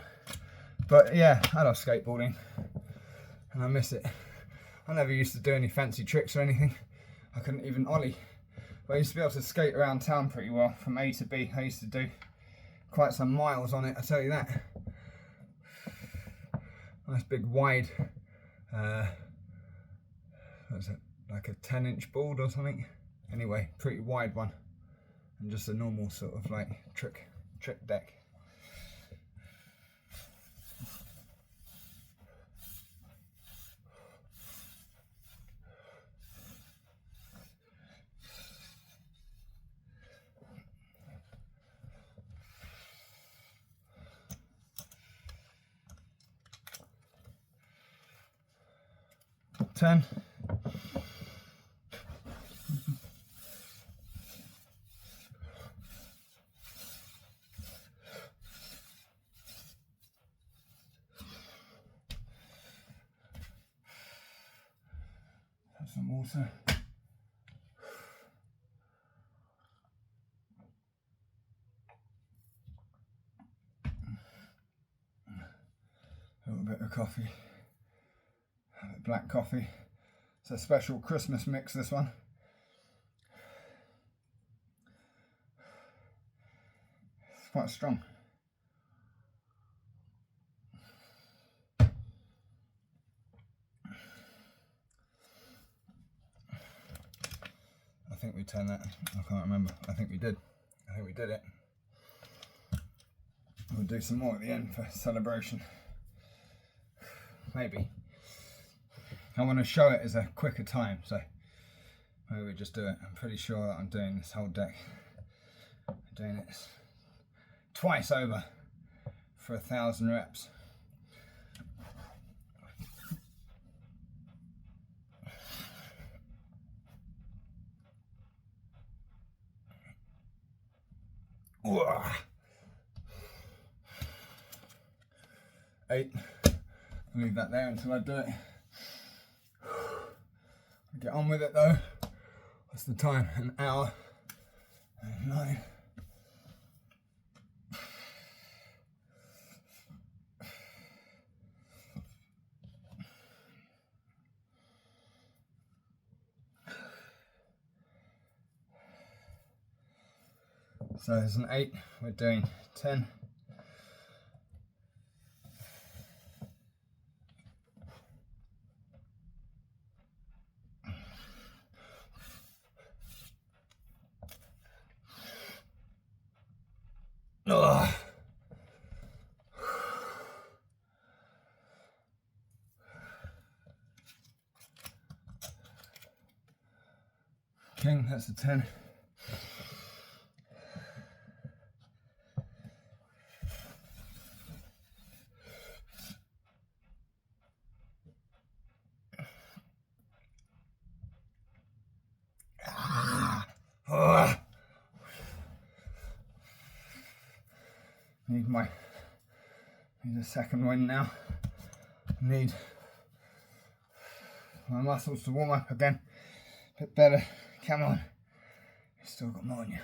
But yeah, I love skateboarding, and I miss it. I never used to do any fancy tricks or anything. I couldn't even ollie. But I used to be able to skate around town pretty well from A to B. I used to do quite some miles on it, I tell you that. Nice big wide, what is it, like a 10-inch board or something? Anyway, pretty wide one, and just a normal sort of like trick deck. Ten. Have some water. A little bit of coffee. Black coffee. It's a special Christmas mix, this one. It's quite strong. I think we turned that. I can't remember. I think we did. I think we did it. We'll do some more at the end for celebration. Maybe. I want to show it as a quicker time, so maybe we just do it. I'm pretty sure that I'm doing this whole deck. I'm doing it twice over for 1,000 reps. Ooh. 8. I'll leave that there until I do it. Get on with it though. What's the time? An hour and 9. So there's an 8. We're doing 10. Ugh. King, that's a 10. Need my Need a second wind now. Need my muscles to warm up again. A bit better. Come on. You've still got more on you.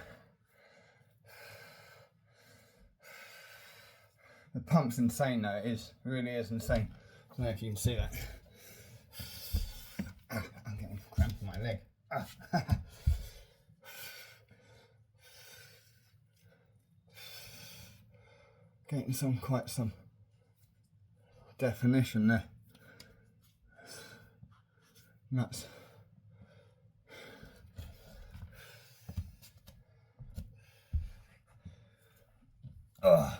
The pump's insane though, it really is insane. I don't know if you can see that. I'm getting cramp in my leg. Getting quite some definition there. Nuts. Oh,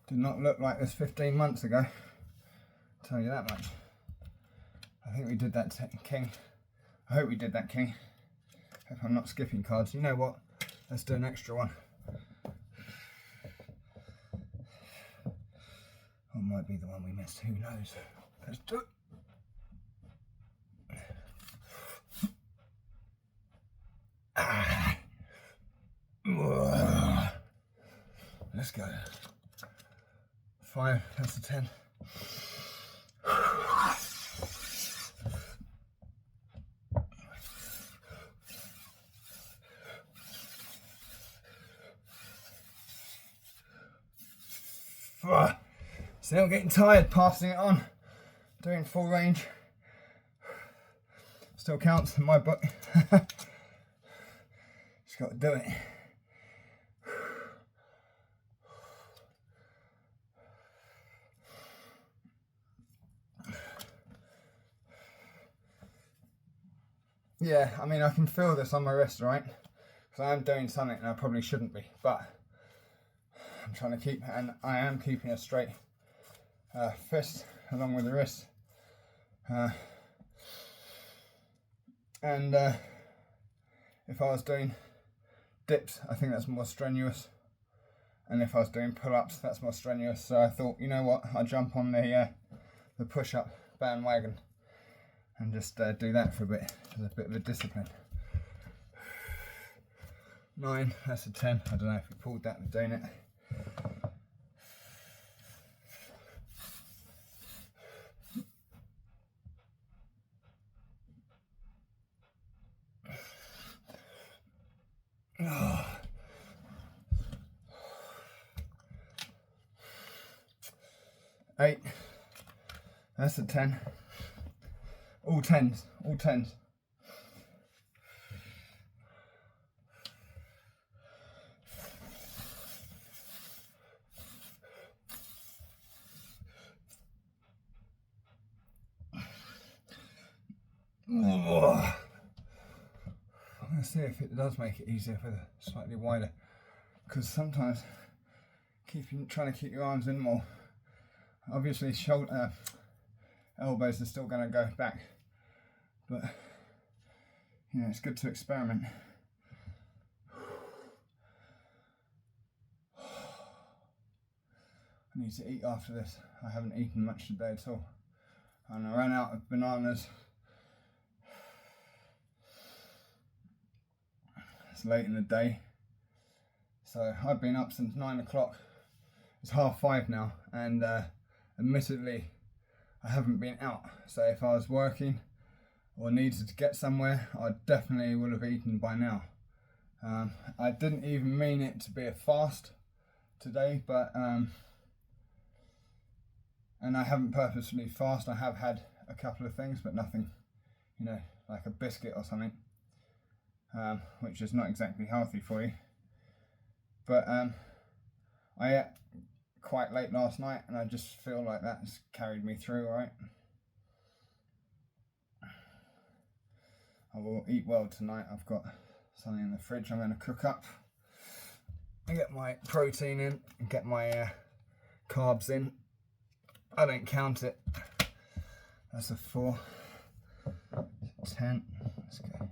did not look like this 15 months ago. I'll tell you that much. I think we did that king. I hope we did that king. Hope I'm not skipping cards. You know what? Let's do an extra one. Or it might be the one we missed. Who knows? Let's do it. Let's go. 5, that's a 10. Still getting tired, passing it on, doing full range. Still counts in my book. Just got to do it. Yeah, I mean, I can feel this on my wrist, right? Because I am doing something and I probably shouldn't be, but I'm trying to keep, and I am keeping a straight fist along with the wrist. And if I was doing dips, I think that's more strenuous. And if I was doing pull-ups, that's more strenuous. So I thought, you know what, I'll jump on the push-up bandwagon and just do that for a bit, as a bit of a discipline. 9, that's a 10. I don't know if we pulled that with doing it. Oh. 8, that's a 10. All 10s, all 10s. I'm going to see if it does make it easier with a slightly wider, because sometimes trying to keep your arms in more. Obviously shoulder, elbows are still going to go back, but you know, it's good to experiment. I need to eat after this. I haven't eaten much today at all, and I ran out of bananas. It's late in the day, so I've been up since 9 o'clock. It's 5:30 now, and admittedly I haven't been out, so if I was working or needed to get somewhere, I definitely would have eaten by now. I didn't even mean it to be a fast today, but and I haven't purposely fasted. I have had a couple of things, but nothing, you know, like a biscuit or something, which is not exactly healthy for you. But I ate quite late last night, and I just feel like that's carried me through. All right, I will eat well tonight. I've got something in the fridge I'm going to cook up and get my protein in and get my carbs in. I don't count it. That's a 4. 10. Let's go.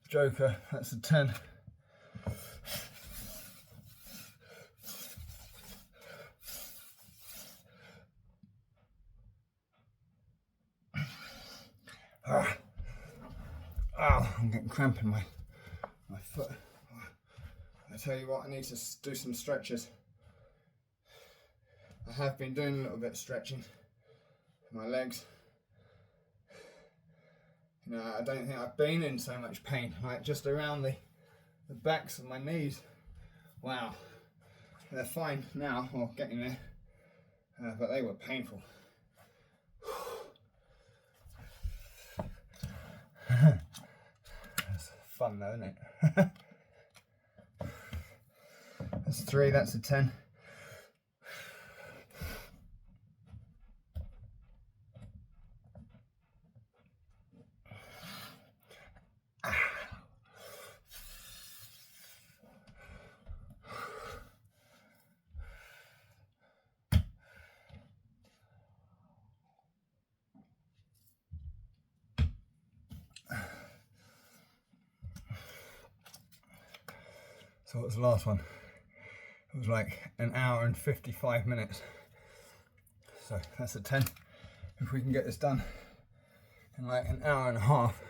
Joker, that's a 10. I'm getting cramp in my foot. I tell you what, I need to do some stretches. I have been doing a little bit of stretching for my legs. You know, I don't think I've been in so much pain, like just around the backs of my knees. Wow, they're fine now, or getting there, but they were painful. That's fun though, isn't it? That's 3, that's a 10. So what was the last one? It was like an hour and 55 minutes. So that's a 10. If we can get this done in like an hour and a half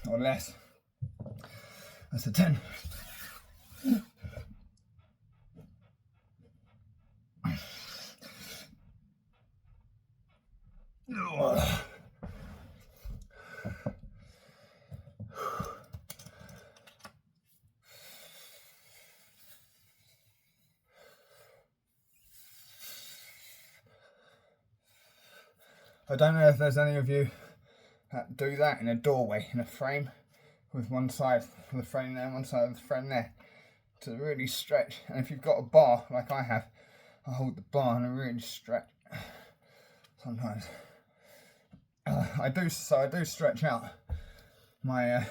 or less, that's a 10. I don't know if there's any of you that do that in a doorway, in a frame, with one side of the frame there and one side of the frame there, to really stretch. And if you've got a bar, like I have, I hold the bar and I really stretch sometimes. I do stretch out my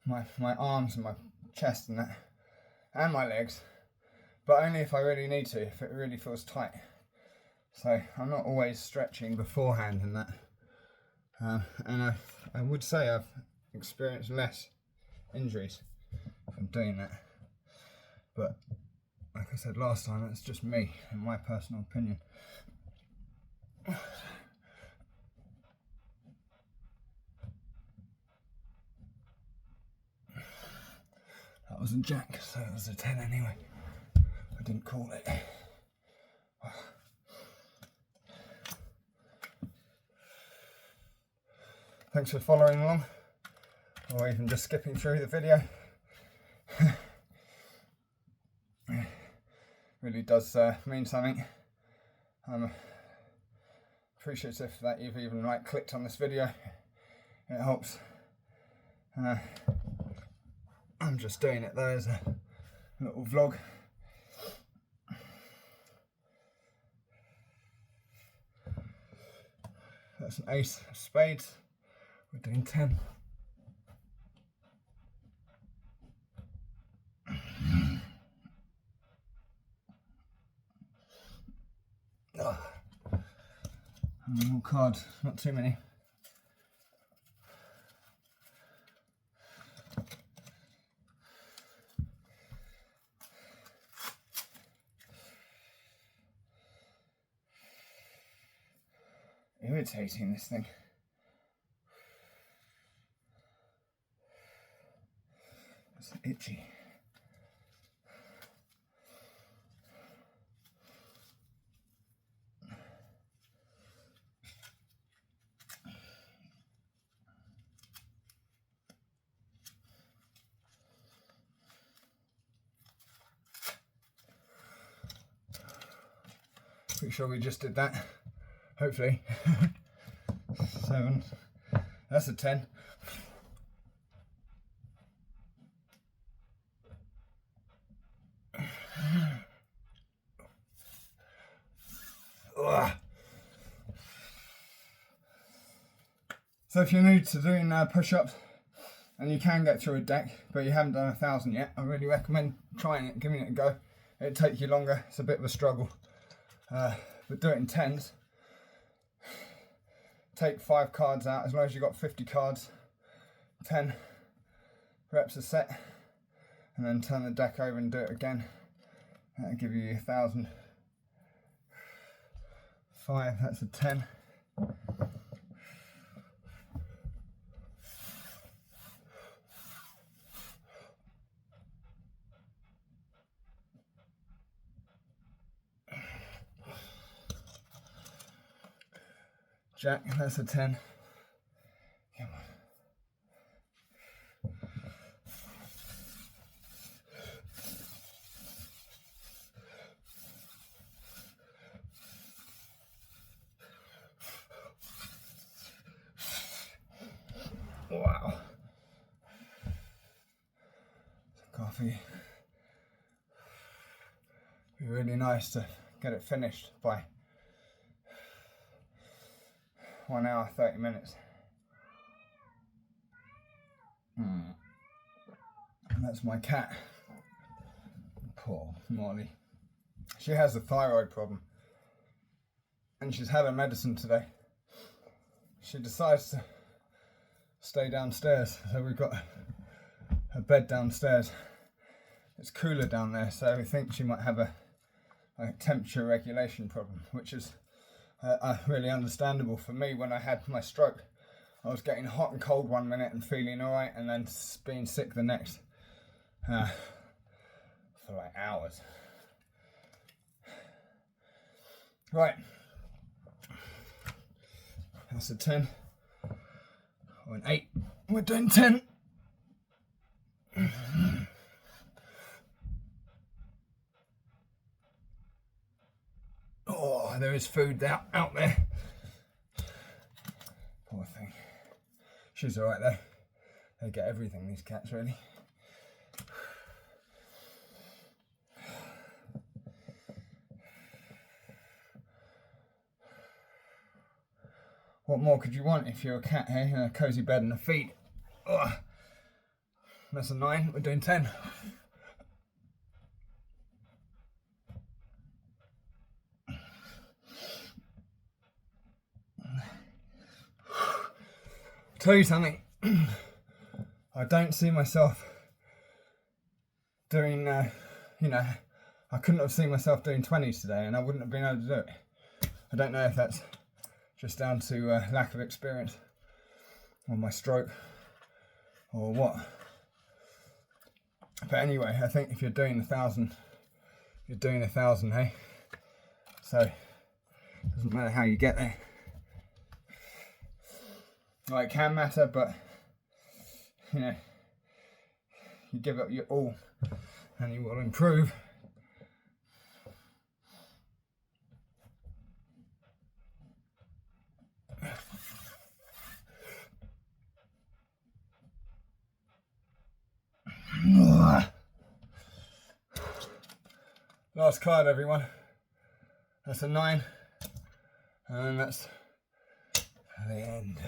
my arms and my chest and that, and my legs, but only if I really need to, if it really feels tight. So I'm not always stretching beforehand and that, and I would say I've experienced less injuries from doing that, but like I said last time, that's just me and my personal opinion. That was a jack, so it was a 10 anyway. I didn't call it. Thanks for following along, or even just skipping through the video. Really does mean something. I'm appreciative that you've even clicked on this video. It helps. I'm just doing it though as a little vlog. That's an ace of spades. We're doing 10. And more cards, not too many. Irritating, this thing. It's itchy. Pretty sure we just did that. Hopefully. 7. That's a 10. So if you're new to doing push-ups and you can get through a deck but you haven't done 1,000 yet, I really recommend trying it, giving it a go. It'll take you longer, it's a bit of a struggle, but do it in 10s. Take 5 cards out, as long as you've got 50 cards, 10 reps a set, and then turn the deck over and do it again. That'll give you 1,000. 5, that's a 10. Jack, that's a 10. Come on. Wow. Coffee. Be really nice to get it finished by 1 hour, 30 minutes. And that's my cat. Poor Molly. She has a thyroid problem. And she's had her medicine today. She decides to stay downstairs. So we've got a bed downstairs. It's cooler down there, so we think she might have a temperature regulation problem, which is really understandable for me. When I had my stroke, I was getting hot and cold 1 minute and feeling all right, and then being sick the next for like hours. Right, that's a 10 or an 8. We're doing 10. Oh, there is food out there. Poor thing. She's alright though. They get everything, these cats, really. What more could you want if you're a cat here in a cosy bed and a feed? Oh, that's a 9. We're doing 10. Tell you something. I don't see myself doing. I couldn't have seen myself doing 20s today, and I wouldn't have been able to do it. I don't know if that's just down to lack of experience, or my stroke, or what. But anyway, I think if you're doing 1,000, you're doing 1,000, hey? So, it doesn't matter how you get there. Well, it can matter, but, you give up your all, and you will improve. Last card, everyone. That's a 9, and that's the end.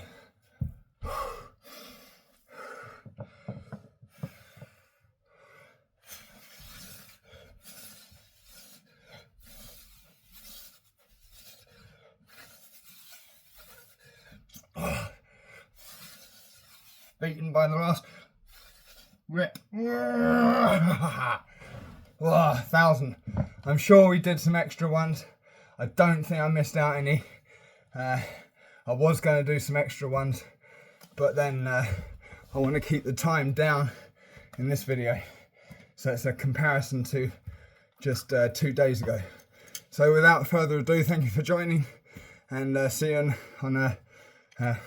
Beaten by the last rip. 1,000. I'm sure we did some extra ones. I don't think I missed out any. I was going to do some extra ones, but then I want to keep the time down in this video. So it's a comparison to just 2 days ago. So without further ado, thank you for joining, and see you on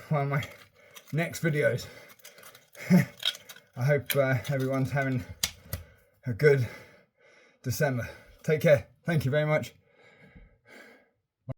one of my next videos. I hope everyone's having a good December. Take care. Thank you very much.